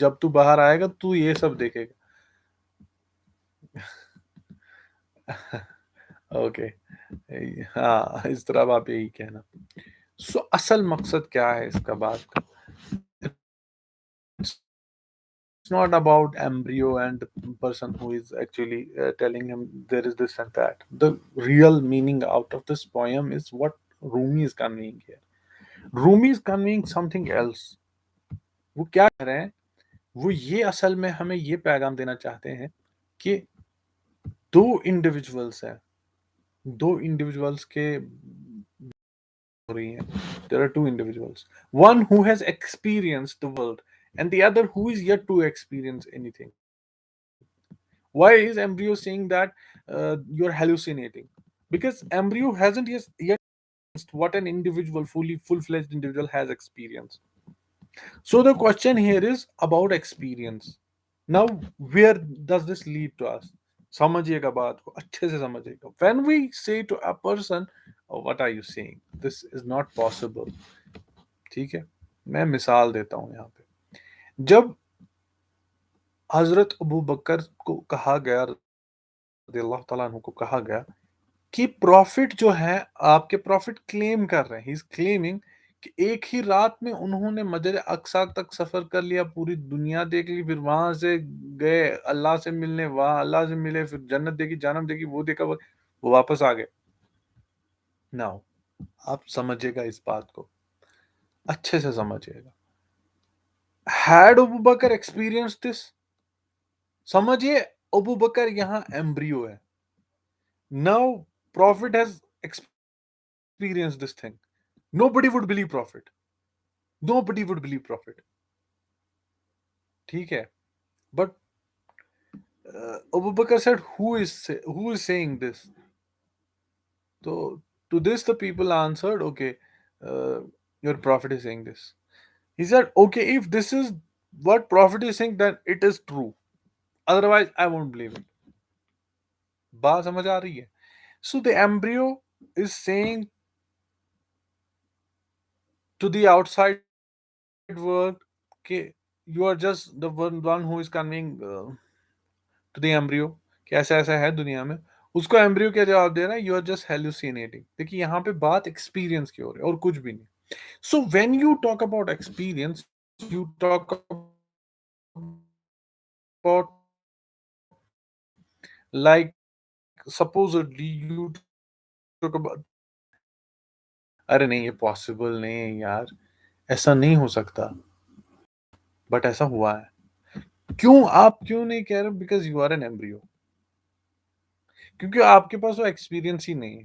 जब तू बाहर आएगा तू ये सब देखेगा। ओके, हाँ, इस तरह अब आप यही कहना। सो असल मकसद क्या है इसका बात का? It's not about embryo and the person who is actually telling him there is this and that. The real meaning out of this poem is what Rumi is conveying here। Rumi is conveying something else। वो क्या कह रहे हैं? वो ये असल में हमें ये पैगाम देना चाहते हैं कि दो इंडिविजुअल्स हैं, दो इंडिविजुअल्स के हो रही हैं। There are two individuals, one who has experienced the world and the other who is yet to experience anything. Why is embryo saying that you're hallucinating? Because embryo hasn't yet what an individual, full-fledged individual has experienced। So the question here is about experience। Now, where does this lead to us? समझिएगा बात को अच्छे से समझिएगा। When we say to a person, oh, what are you saying? This is not possible। ठीक है, मैं मिसाल देता हूं यहाँ पे। जब हजरत अबू बकर को कहा गया, रज़ियल्लाहु ताला अन्हु को कहा गया कि प्रॉफिट जो है, आपके प्रॉफिट क्लेम कर रहे हैं, ही इज क्लेमिंग कि एक ही रात में उन्होंने मस्जिद अक्सा तक सफर कर लिया, पूरी दुनिया देख ली, फिर वहां से गए अल्लाह से मिलने, वहां अल्लाह से मिले, फिर जन्नत देखी, जन्नत देखी, वो देखा, वो वापस आ गए। नाउ आप समझिएगा इस बात को, अच्छे से समझिएगा। Had Abu Bakr experience this? समझिए, अबू बकर यहाँ एम्ब्रियो है. Now Prophet has experienced this thing. Nobody would believe Prophet. Nobody would believe Prophet. ठीक है. But Abu Bakr said, who is saying this? So to this the people answered, okay, uh, your Prophet is saying this. He said, okay, if this is what Prophet is saying, then it is true. Otherwise, I won't believe it. बात समझ आ रही है? So the embryo is saying to the outside world कि you are just the one who is conveying to the embryo कि ऐसा ऐसा है दुनिया में. उसको एम्ब्रियो क्या जवाब दे रहा है? You are just hallucinating. देखिए यहाँ पे बात एक्सपीरियंस की हो रही है और कुछ भी नहीं. So when you talk about experience, you talk about like supposedly you talk about, अरे नहीं ये पॉसिबल नहीं है यार, ऐसा नहीं हो सकता, बट ऐसा हुआ है. क्यों आप क्यों नहीं कह रहे? Because you are an embryo. क्योंकि आपके पास वो एक्सपीरियंस ही नहीं है.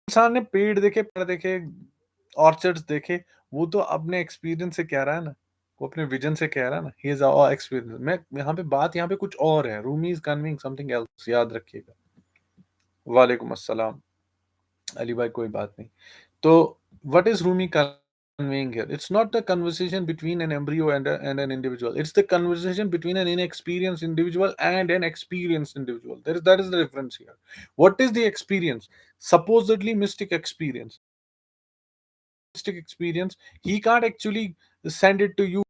इंसान ने पेड़ देखे, ऑर्चर्ड्स देखे, वो तो अपने एक्सपीरियंस से कह रहा है ना, वो अपने विजन से कह रहा है ना, ही इज आवर एक्सपीरियंस. मैं यहाँ पे बात यहाँ पे कुछ और है. रूमी इज कन्विंग समथिंग एल्स, याद रखिएगा. वालेकुम अस्सलाम अली भाई, कोई बात नहीं. तो what is Rumi conveying here? It's not the conversation between an embryo and an individual. It's the conversation between an inexperienced individual and an experienced individual. That is the difference here. What is the experience? Supposedly mystic experience. Mystic experience. He can't actually send it to you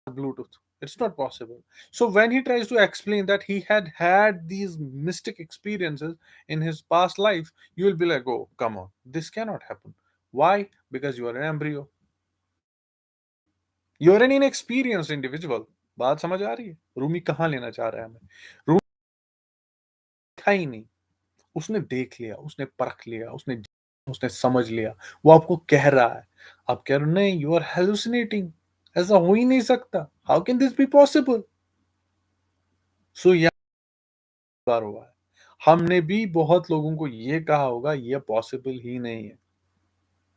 Bluetooth. It's not possible. So when he tries to explain that he had these mystic experiences in his past life, you will be like, oh, come on, this cannot happen. Why? Because you are an embryo. You are an inexperienced individual. बात समझ आ रही है? रूमी कहाँ लेना चाह रहा है हमें? रूमी था ही नहीं. उसने देख लिया, उसने परख लिया, उसने समझ लिया. वो आपको कह रहा है. आप कह रहे हो नहीं, यू आर हेलुसिनेटिंग. ऐसा हो ही नहीं सकता. How can this be possible? सो बार हुआ है. हमने भी बहुत लोगों को ये कहा होगा, ये पॉसिबल ही नहीं है.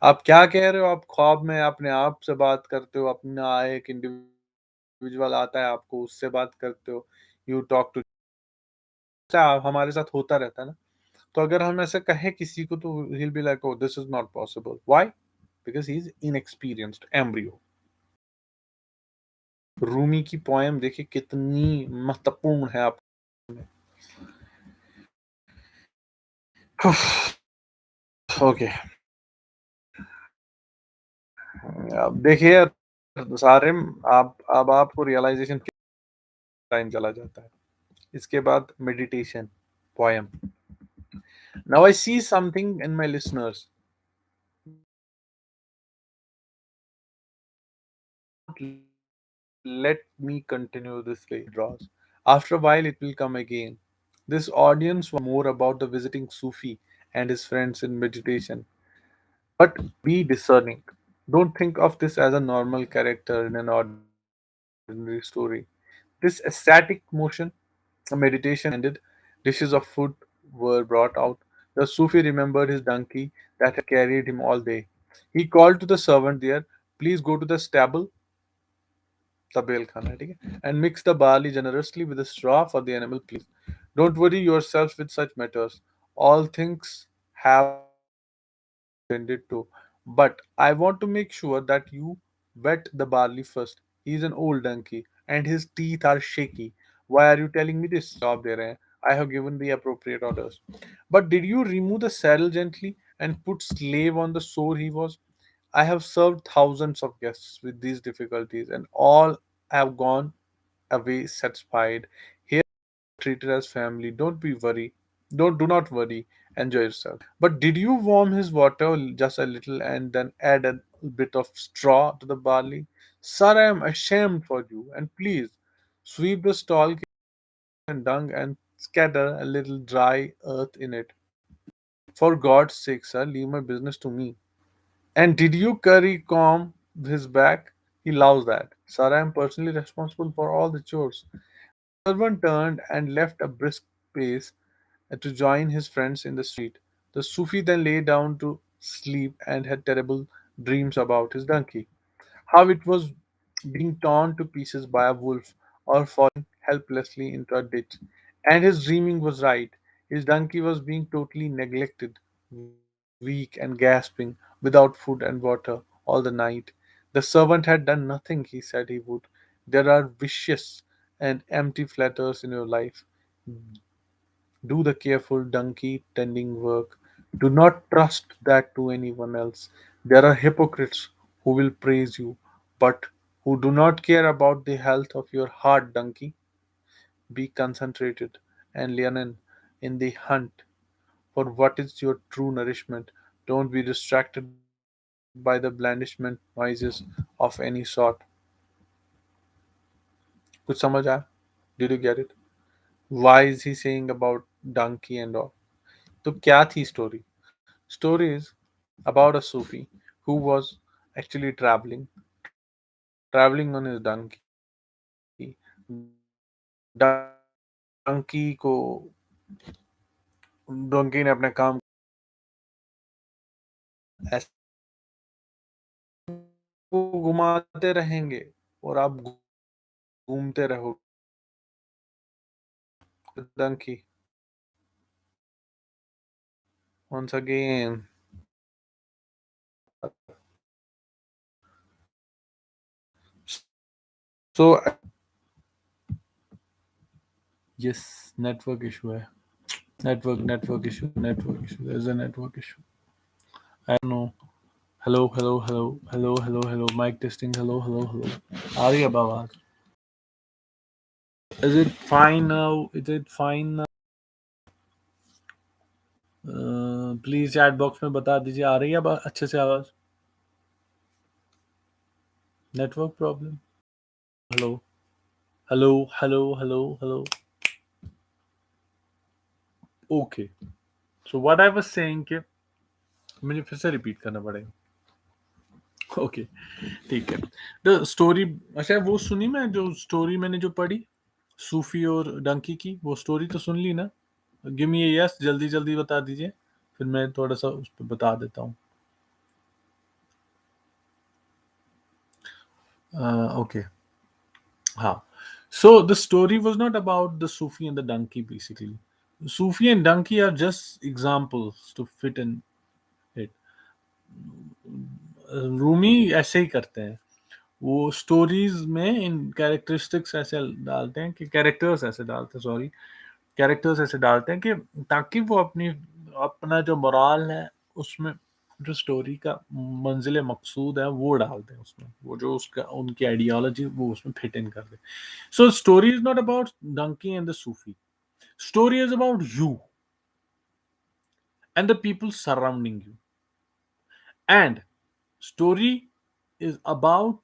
आप क्या कह रहे हो? आप ख्वाब में अपने आप से बात करते हो, अपना एक इंडिविजुअल आता है, आपको उससे बात करते हो, यू टॉक टू. हमारे साथ होता रहता है ना. तो अगर हम ऐसे कहें किसी को तो he will be like, oh this is not possible. Why? Because he is inexperienced embryo. Rumi की पोएम देखिए कितनी महत्वपूर्ण है. आप ओके. अब देखिए सारे, आप अब आपको रियलाइजेशन टाइम चला जाता है. इसके बाद meditation poem. Now I see something in my listeners. Let me continue this way. Draws. After a while, it will come again. This audience was more about the visiting Sufi and his friends in meditation. But be discerning. Don't think of this as a normal character in an ordinary story. This ecstatic motion, a meditation ended, dishes of food were brought out. The Sufi remembered his donkey that had carried him all day. He called to the servant there, please go to the stable, tabel khana hai, theek hai, and mix the barley generously with the straw for the animal, please. Don't worry yourself with such matters. All things have intended to. But I want to make sure that you wet the barley first. He's an old donkey and his teeth are shaky. Why are you telling me this? Job de rahe hain. I have given the appropriate orders. But did you remove the saddle gently and put slave on the sore he was? I have served thousands of guests with these difficulties, and all have gone away satisfied. Here treated as family. Don't be worry. Don't do not worry. Enjoy yourself. But did you warm his water just a little and then add a bit of straw to the barley? Sir, I am ashamed for you. And please sweep the stall and dung and scatter a little dry earth in it. For God's sake, sir, leave my business to me. And did you curry comb his back? He loves that. Sir, I am personally responsible for all the chores. servant turned and left a brisk pace to join his friends in the street. The Sufi then lay down to sleep and had terrible dreams about his donkey, how it was being torn to pieces by a wolf or falling helplessly into a ditch. And his dreaming was right. His donkey was being totally neglected, weak and gasping, without food and water all the night. The servant had done nothing he said he would. There are vicious and empty flatters in your life. Do the careful donkey tending work. Do not trust that to anyone else. There are hypocrites who will praise you, but who do not care about the health of your heart, donkey. Be concentrated and leonine in the hunt for what is your true nourishment. Don't be distracted by the blandishment noises of any sort. कुछ समझ आया? Did you get it? Why is he saying about donkey and all? तो क्या थी story? Story is about a Sufi who was actually traveling on his donkey. Donkey को donkey ने अपने काम ऐसे को घुमाते रहेंगे और आप घूमते रहो donkey once again. So yes, network issue है. Network issue. There's a network issue. I don't know. Hello. Mic testing. Hello. आ रही है अब आवाज? Is it fine now? Is it fine now? Please chat box में बता दीजिए आ रही है अब अच्छे से आवाज? Network problem? Hello hello. Okay. So what I was saying कि मुझे फिर से रिपीट करना पड़ेगा. ओके. ठीक है. The story. अच्छा वो सुनी मैं जो स्टोरी मैंने जो पढ़ी सूफी और डंकी की वो स्टोरी तो सुन ली ना? गिव मी ए यस. जल्दी जल्दी बता दीजिए फिर मैं थोड़ा सा उस पर बता देता हूँ. ओके. हाँ. So the story was not about the Sufi and the donkey basically. Sufi and donkey are just examples to fit in it. Rumi ऐसे ही करते हैं. वो स्टोरीज में इन कैरेक्टरिस्टिक्स ऐसे डालते हैं कि कैरेक्टर्स ऐसे डालते हैं सॉरी कैरेक्टर्स ऐसे डालते हैं कि ताकि वो अपनी अपना जो मोराल है उसमें जो स्टोरी का मंजिल मकसूद है वो डाल दें उसमें वो जो उसका उनकी आइडियोलॉजी वो उसमें फिट इन कर दे. So story is not about donkey and the Sufi. Story is about you and the people surrounding you. And story is about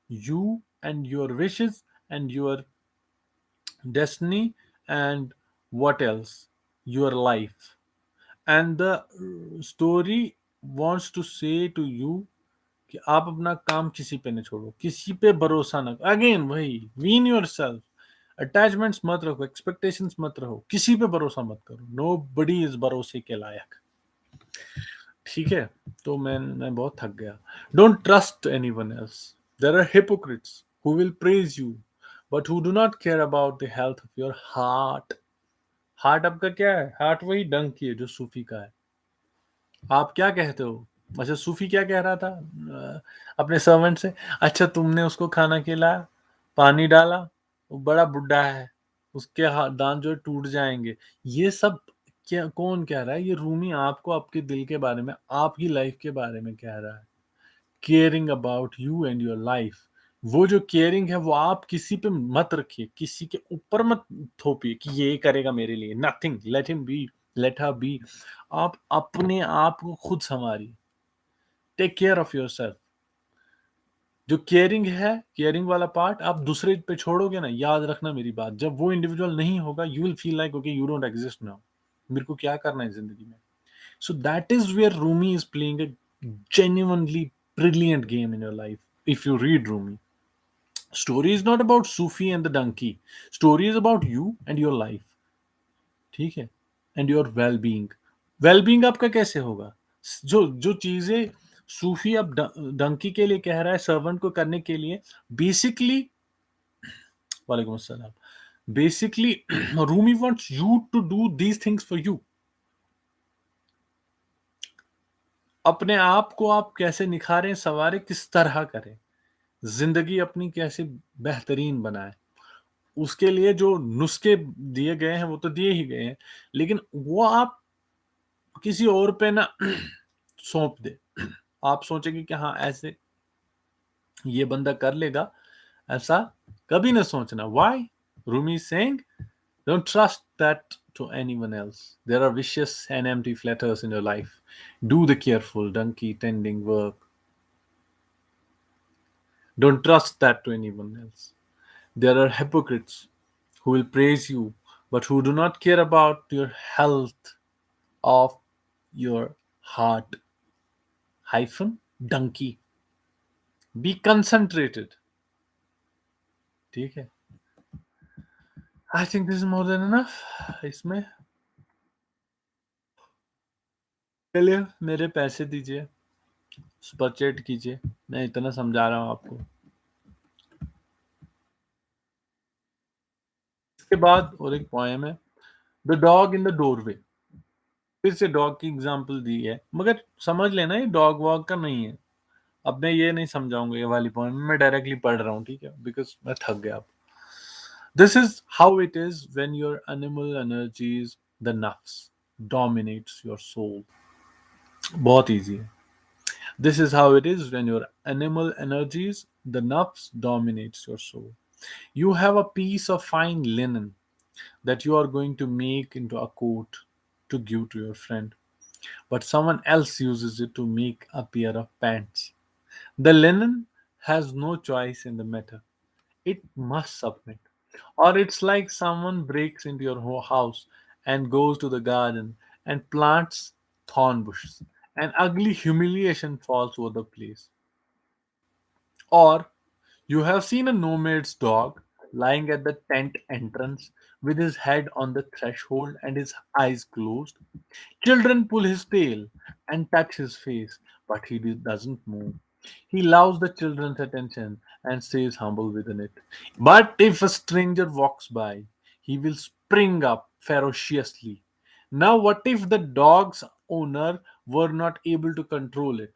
you and your wishes and your destiny and what else your life and the story wants to say to you कि आप अपना काम किसी पे न छोड़ो किसी पे भरोसा न अगेन वही वीन योर सेल्फ अटैचमेंट्स मत रखो एक्सपेक्टेशंस मत रखो किसी पे भरोसा मत करो नो बडी इज भरोसे के लायक. ठीक है. तो मैं बहुत थक गया. Don't trust anyone else. There are hypocrites who will praise you but who do not care about the health of your heart. Heart आपका क्या है? हार्ट वही डंकी है जो सूफी का है. आप क्या कहते हो? अच्छा सूफी क्या कह रहा था अपने सर्वेंट से? अच्छा तुमने उसको खाना खिलाया पानी डाला वो बड़ा बुढ़ा है उसके दांत जो टूट जाएंगे. ये सब क्या कौन कह रहा है? ये रूमी आपको आपके दिल के बारे में आपकी लाइफ के बारे में कह रहा है. Caring about you and your life. वो जो केयरिंग है वो आप किसी पे मत रखिए किसी के ऊपर मत थोपिए कि ये करेगा मेरे लिए. Nothing. Let him be. Let her be. आप अपने आप को खुद संवारिए. Take care of yourself. जो केयरिंग है केयरिंग वाला पार्ट आप दूसरे पे छोड़ोगे ना याद रखना मेरी बात जब वो इंडिविजुअल नहीं होगा you will feel like okay you don't exist now. मेरे को क्या करना है जिंदगी में. So that is where Rumi is playing a genuinely brilliant game in your life if you read Rumi. Story is not about Sufi and the donkey, story is about you and your life, ठीक है, and your well being. Well being आपका कैसे होगा? जो जो चीजें सूफी अब डंकी के लिए कह रहा है सर्वेंट को करने के लिए, बेसिकली, वालेकुम अस्सलाम, basically Rumi wants you to do these things for you. अपने आप को आप कैसे निखारें, सवारें, किस तरह करें, जिंदगी अपनी कैसे बेहतरीन बनाए, उसके लिए जो नुस्खे दिए गए हैं वो तो दिए ही गए हैं, लेकिन वो आप किसी और पे ना सौंप दे। आप सोचेंगे कि हाँ ऐसे ये बंदा कर लेगा, ऐसा कभी ना सोचना। Why? Rumi saying, don't trust that to anyone else. There are vicious and empty flatters in your life. Do the careful donkey tending work. Don't trust that to anyone else. There are hypocrites who will praise you but who do not care about your health of your heart. Hyphen donkey. Be concentrated. ठीक है? I think this is more than enough. इसमें चलिए मेरे पैसे दीजिए, super chat कीजिए, मैं इतना समझा रहा हूँ आपको। इसके बाद और एक पोएम है, the dog in the doorway. फिर से डॉग की एग्जांपल दी है, मगर समझ लेना ये डॉग वॉग का नहीं है। अब मैं ये नहीं समझाऊंगा ये वाली पोएम, मैं डायरेक्टली पढ़ रहा हूँ, ठीक है, बिकॉज मैं थक गया अब। This is how it is when your animal energies the नफ्स dominates your soul। बहुत इजी है। This is how it is when your animal energies, the nafs, dominates your soul। You have a piece of fine linen that you are going to make into a coat to give to your friend, but someone else uses it to make a pair of pants। The linen has no choice in the matter, it must submit. Or it's like someone breaks into your house and goes to the garden and plants thorn bushes. An ugly humiliation falls over the place. Or you have seen a nomad's dog lying at the tent entrance with his head on the threshold and his eyes closed. Children pull his tail and touch his face, but he doesn't move. He loves the children's attention and stays humble within it. But if a stranger walks by, he will spring up ferociously. Now, what if the dog's owner were not able to control it?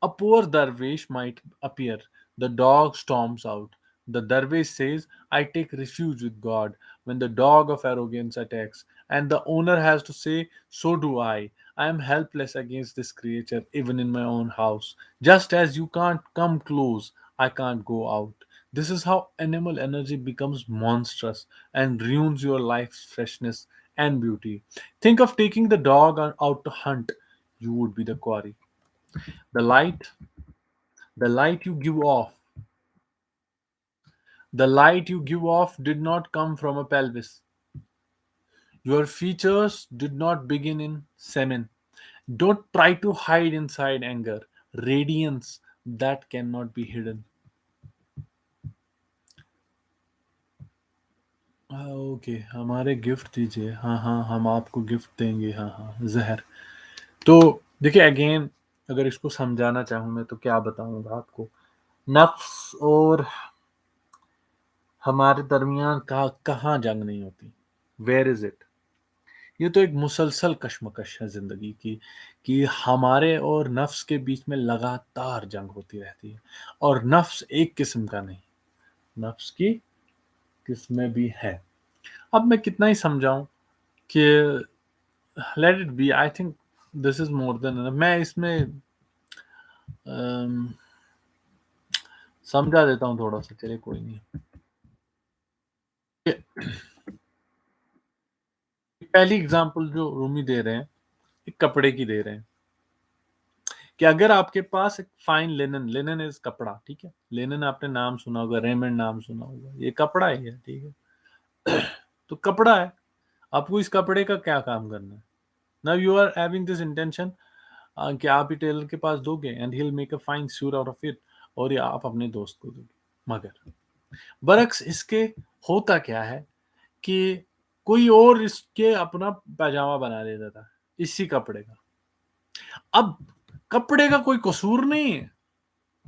A poor dervish might appear. The dog storms out. The dervish says, I take refuge with God when the dog of arrogance attacks. And the owner has to say, so do I. I am helpless against this creature, even in my own house. Just as you can't come close, I can't go out. This is how animal energy becomes monstrous and ruins your life's freshness and beauty. Think of taking the dog out to hunt. You would be the quarry. The light, the light you give off, the light you give off did not come from a pelvis. Your features did not begin in semen. Don't try to hide inside anger, radiance that cannot be hidden। हाँ okay, हमारे gift दीजिए, हाँ हाँ हम आपको gift देंगे, हाँ हाँ जहर। तो देखिए अगेन, अगर इसको समझाना चाहूँ मैं तो क्या बताऊंगा आपको। नफ्स और हमारे दरमियान कहाँ जंग नहीं होती, वेयर इज इट? ये तो एक मुसलसल कशमकश है जिंदगी की, कि हमारे और नफ्स के बीच में लगातार जंग होती रहती है। और नफ्स एक किस्म का नहीं, नफ्स की किस्में भी है। अब मैं कितना ही समझाऊं कि let it be, I think this is more then, मैं इसमें अम, समझा देता हूँ थोड़ा सा, चलिए कोई नहीं। ये पहली एग्जांपल जो रूमी दे रहे हैं, एक कपड़े की दे रहे हैं, कि अगर आपके पास एक फाइन लिनन, लिनन इज कपड़ा, ठीक है, लिनन आपने नाम सुना होगा, रेमंड नाम सुना होगा, ये कपड़ा ही है, ठीक है। तो कपड़ा है, आपको इस कपड़े का क्या काम करना है? Now you are having this intention कि आप ही टेलर के पास दोगे and he will make a fine suit out of it, और ये आप अपने दोस्त को दोगे। मगर बरक्स इसके होता क्या है कि कोई और इसके अपना पैजामा बना देता था, इसी कपड़े का। अब कपड़े का कोई कसूर नहीं है,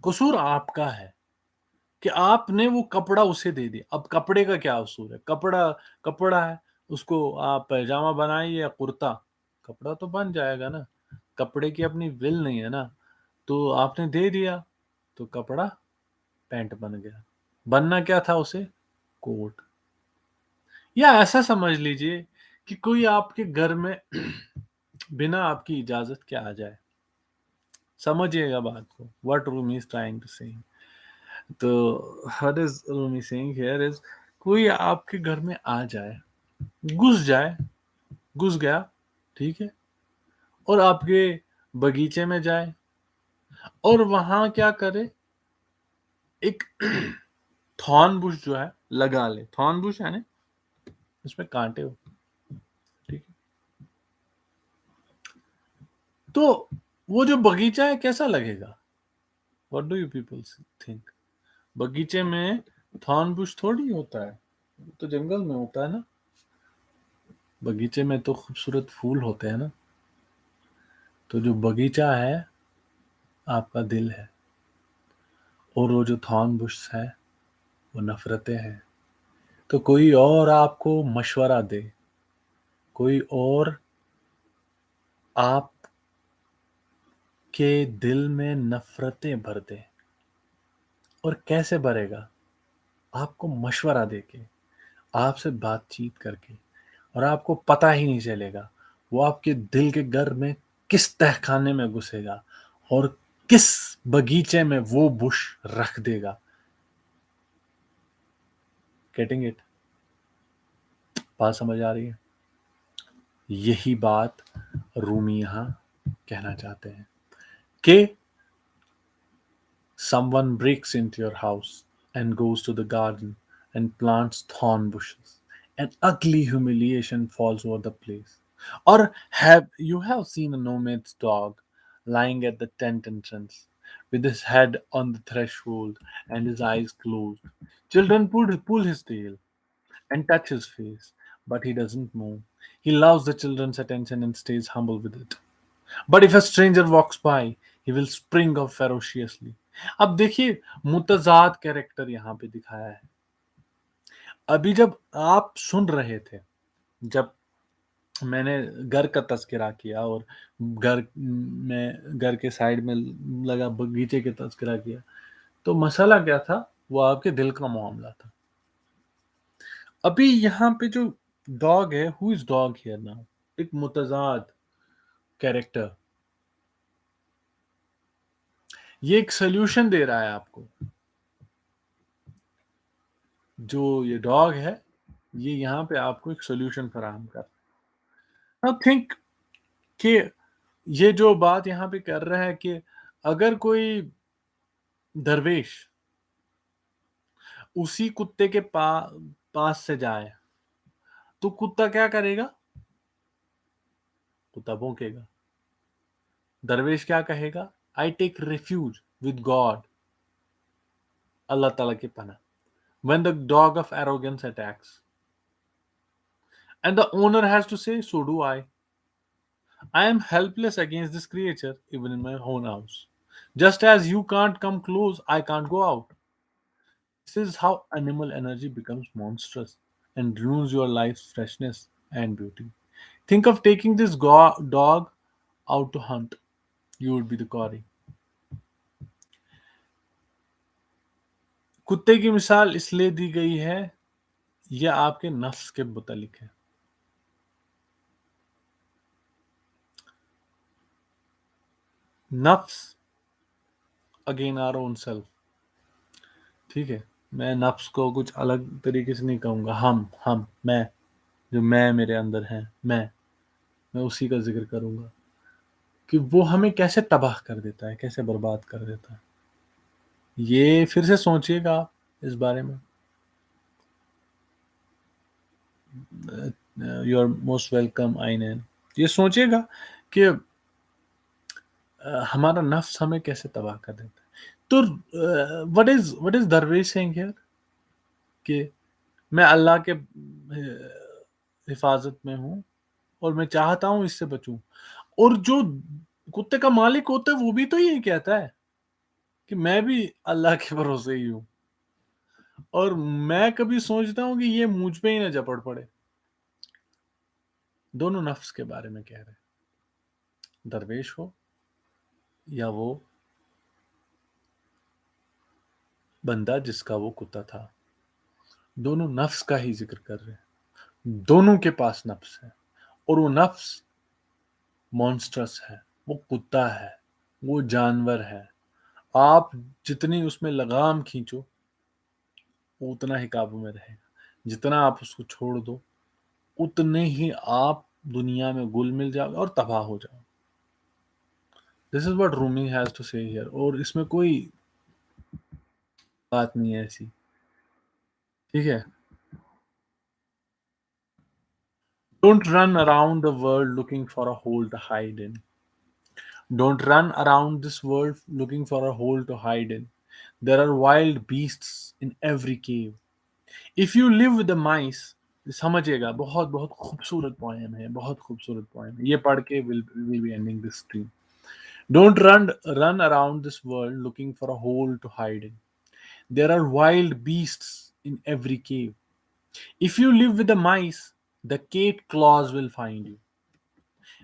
कसूर आपका है कि आपने वो कपड़ा उसे दे दिया। अब कपड़े का क्या कसूर है? कपड़ा कपड़ा है, उसको आप पैजामा बनाइए या कुर्ता, कपड़ा तो बन जाएगा ना। कपड़े की अपनी विल नहीं है ना, तो आपने दे दिया, तो कपड़ा पैंट बन गया। बनना क्या था उसे? कोट। या ऐसा समझ लीजिए कि कोई आपके घर में बिना आपकी इजाजत के आ जाए। समझिएगा बात को, what Rumi is trying to say. तो what is Rumi saying here is, कोई आपके घर में आ जाए, घुस जाए, घुस गया, ठीक है, और आपके बगीचे में जाए और वहां क्या करे, एक थॉर्न बुश जो है लगा ले। थॉर्न बुश है ना, उसमें कांटे हो, ठीक है। तो वो जो बगीचा है कैसा लगेगा? What do you people think? बगीचे में थॉर्न बुश थोड़ी होता है, वो तो जंगल में होता है ना। बगीचे में तो खूबसूरत फूल होते हैं ना। तो जो बगीचा है आपका दिल है, और वो जो थॉर्न बुश है वो नफरतें हैं। तो कोई और आपको मशवरा दे, कोई और आपके दिल में नफरतें भर दे, और कैसे भरेगा? आपको मशवरा देके, आपसे बातचीत करके, और आपको पता ही नहीं चलेगा वो आपके दिल के घर में किस तहखाने में घुसेगा और किस बगीचे में वो बुश रख देगा। Getting it? बात समझ आ रही है? यही बात रूमी यहां कहना चाहते हैं कि someone breaks into your house and goes to the garden and plants thorn bushes. An ugly humiliation falls over the place. Or have seen a nomad's dog lying at the tent entrance with his head on the threshold and his eyes closed. Children pull his tail and touch his face, but he doesn't move. He loves the children's attention and stays humble with it. But if a stranger walks by he will spring up ferociously. अब देखिए, मुतजाद character यहाँ पे दिखाया है। अभी जब आप सुन रहे थे, जब मैंने घर का तस्करा किया और घर के साइड में लगा बगीचे के तस्करा किया, तो मसला क्या था? वो आपके दिल का मामला था। अभी यहाँ पे जो डॉग है, who is dog here now? एक मुतजाद कैरेक्टर, ये एक सोल्यूशन दे रहा है आपको। जो ये डॉग है, ये यहाँ पे आपको एक सॉल्यूशन फराहम कर। अब थिंक कि ये जो बात यहाँ पे कर रहा है कि अगर कोई दरवेश उसी कुत्ते के पास से जाए, तो कुत्ता क्या करेगा? कुत्ता भौंकेगा। दरवेश क्या कहेगा? I take refuge with God, अल्लाह ताला की पनाह। When the dog of arrogance attacks and the owner has to say so do I am helpless against this creature, even in my own house. Just as you can't come close, I can't go out. This is how animal energy becomes monstrous and ruins your life's freshness and beauty. Think of taking this dog out to hunt. You would be the Cory. कुत्ते की मिसाल इसलिए दी गई है, यह आपके नफ्स के मुतालिक है। नफ्स अगेन आवर ओन सेल्फ, ठीक है। मैं नफ्स को कुछ अलग तरीके से नहीं कहूंगा। मैं, जो मैं मेरे अंदर है, मैं उसी का जिक्र करूंगा कि वो हमें कैसे तबाह कर देता है, कैसे बर्बाद कर देता है। ये फिर से सोचिएगा आप इस बारे में। You are most welcome Ainain. ये सोचिएगा कि हमारा नफ्स हमें कैसे तबाह कर देता है। तो व्हाट इज दरवेश सेइंग हियर? कि मैं अल्लाह के हिफाज़त में हूँ और मैं चाहता हूँ इससे बचूँ। और जो कुत्ते का मालिक होता है वो भी तो यही कहता है कि मैं भी अल्लाह के भरोसे ही हूँ। और मैं कभी सोचता हूँ कि ये मुझ पे ही ना झपट पड़े। दोनों नफ्स के बारे में कह रहे हैं, दरवेश हो या वो बंदा जिसका वो कुत्ता था। दोनों नफ्स का ही ज़िक्र कर रहे हैं। दोनों के पास नफ्स है और वो नफ्स मॉन्स्टरस है, वो कुत्ता है, वो जानवर है। आप जितनी उसमें लगाम खींचो, वो उतना ही काबू में रहेगा। जितना आप उसको छोड़ दो, उतने ही आप दुनिया में घुल-मिल जाओगे और तबाह हो जाओगे। This is what Rumi has to say here. और इसमें कोई बात नहीं है ऐसी, ठीक है? Don't run around the world looking for a hole to hide in. Don't run around this world looking for a hole to hide in. There are wild beasts in every cave. If you live with the mice, समझिएगा, बहुत बहुत खूबसूरत poem है, बहुत खूबसूरत poem है। ये पढ़ के will be ending this stream. Don't run around this world looking for a hole to hide in. There are wild beasts in every cave. If you live with the mice, the cave claws will find you.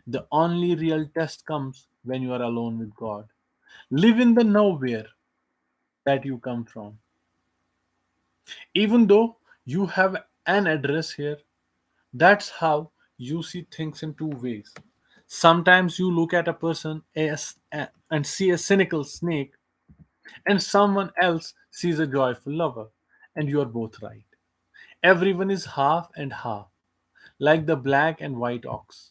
The only real test comes when you are alone with God. Live in the nowhere that you come from. Even though you have an address here, that's how you see things in two ways. Sometimes you look at a person and see a cynical snake, and someone else sees a joyful lover, and you are both right. Everyone is half and half, like the black and white ox.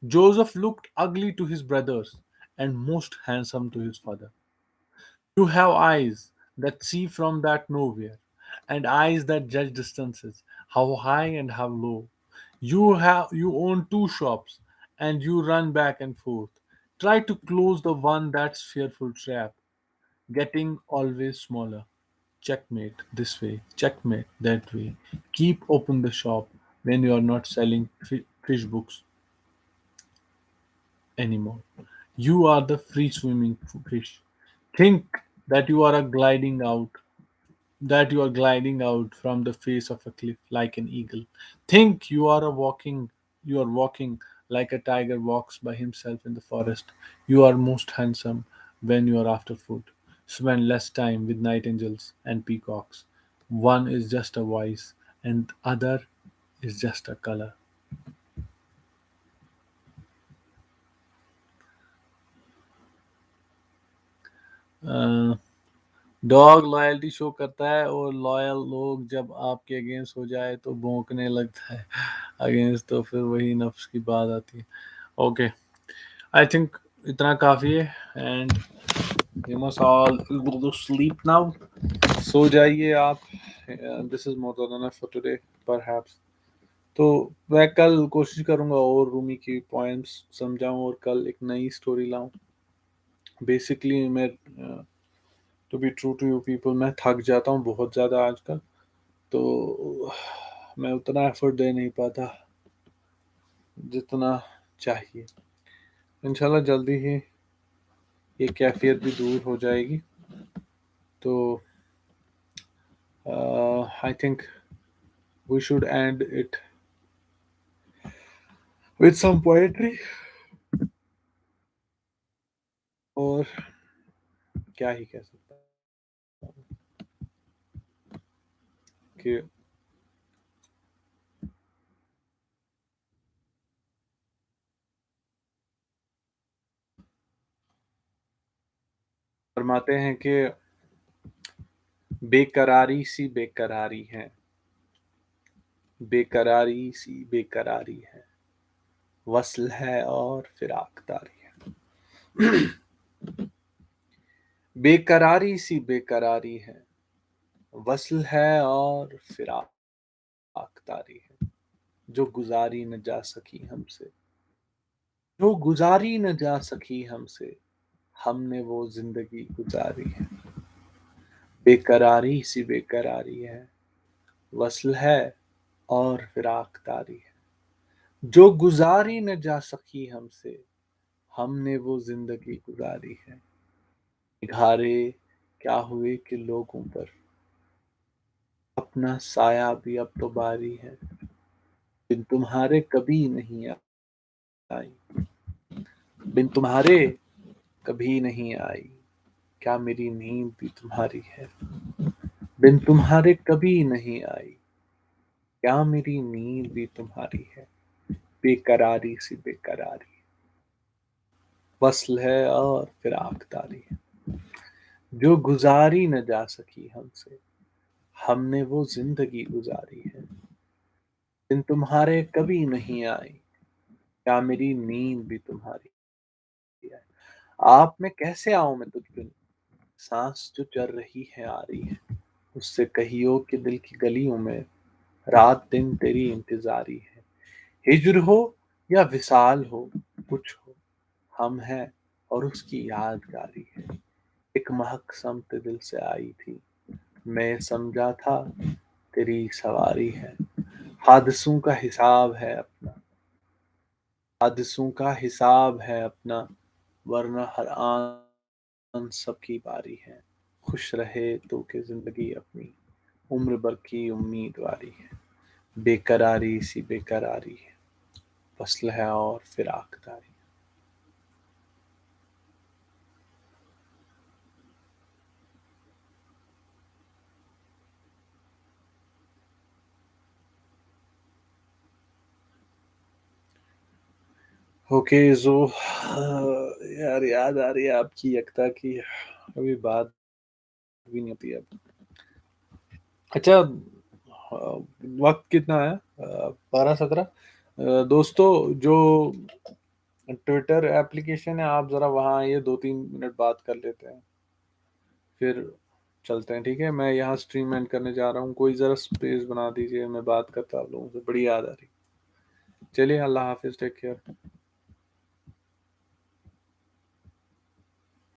Joseph looked ugly to his brothers and most handsome to his father. You have eyes that see from that nowhere, and eyes that judge distances, how high and how low. You own two shops, and you run back and forth. Try to close the one that's fearful trap, getting always smaller. Checkmate this way, checkmate that way. Keep open the shop when you are not selling fish books anymore. You are the free swimming fish. Think that you are a gliding out, that you are gliding out from the face of a cliff like an eagle. Think you are walking like a tiger walks by himself in the forest. You are most handsome when you are after food. Spend less time with nightingales and peacocks. One is just a voice, and other is just a color. Dog loyalty show करता है और loyal लोग जब आपके against हो जाए तो भौंकने लगता है अगेंस्ट, तो फिर वही नफ्स की बात आती है। ओके, आई थिंक इतना काफ़ी है and you must all go to sleep now. सो जाइए आप। This is more than enough for today perhaps. तो मैं कल कोशिश करूंगा और रूमी की पॉइंट्स समझाऊं और कल एक नई स्टोरी लाऊं। बेसिकली मैं to be true to you people, मैं थक जाता हूँ बहुत ज़्यादा आजकल, तो मैं उतना एफर्ट दे नहीं पाता जितना चाहिए। इंशाल्लाह जल्दी ही ये कैफियत भी दूर हो जाएगी। तो I think we should end it with some poetry. और क्या ही कह सकता हूँ कि फरमाते हैं कि बेकरारी सी बेकरारी है, बेकरारी सी बेकरारी है, वस्ल है और फिराकदारी है। बेकरारी सी बेकरारी है, वस्ल है और फिराकदारी है, जो गुजारी न जा सकी हमसे, जो गुजारी न जा सकी हमसे, हमने वो जिंदगी गुजारी है। बेकरारी सी बेकरारी है, वस्ल है और फिराक तारी है, जो गुजारी न जा सकी हमसे, हमने वो जिंदगी गुजारी है। निगारे क्या हुए कि लोगों पर, अपना साया भी अब तो बारी है। बिन तुम्हारे कभी नहीं आई, बिन तुम्हारे कभी नहीं आई, क्या मेरी नींद भी तुम्हारी है। बिन तुम्हारे कभी नहीं आई, क्या मेरी नींद भी तुम्हारी है। बेकरारी सी बेकरारी, वस्ल है और फिराक तारी है, जो गुजारी न जा सकी हमसे, हमने वो जिंदगी गुजारी है। दिन तुम्हारे कभी नहीं आई, क्या मेरी नींद भी तुम्हारी है। आप में कैसे आऊं मैं तुझ बिन, सांस जो चल रही है आ रही है। उससे कहियो कि दिल की गलियों में रात दिन तेरी इंतजारी है। हिज्र हो या विसाल हो, कुछ हो, हम हैं और उसकी याद जारी है। एक महक समत दिल से आई थी, मैं समझा था तेरी सवारी है। हादसों का हिसाब है अपना, हादसों का हिसाब है अपना, वरना हर आन सबकी बारी है। खुश रहे तो के जिंदगी अपनी, उम्र भर की उम्मीदवारी है। बेकरारी सी बेकरारी है, वस्ल है और फिराक तारी। ओके जो यार याद आ रही है आपकी यकता की, अभी बात भी नहीं होती अब। अच्छा, वक्त कितना है? 12:17। दोस्तों, जो ट्विटर एप्लीकेशन है, आप ज़रा वहाँ आइए, 2-3 मिनट बात कर लेते हैं, फिर चलते हैं। ठीक है, मैं यहाँ स्ट्रीम एंड करने जा रहा हूँ, कोई ज़रा स्पेस बना दीजिए, मैं बात करता आप लोगों से, बड़ी याद आ रही। चलिए, अल्लाह हाफिज़, टेक केयर।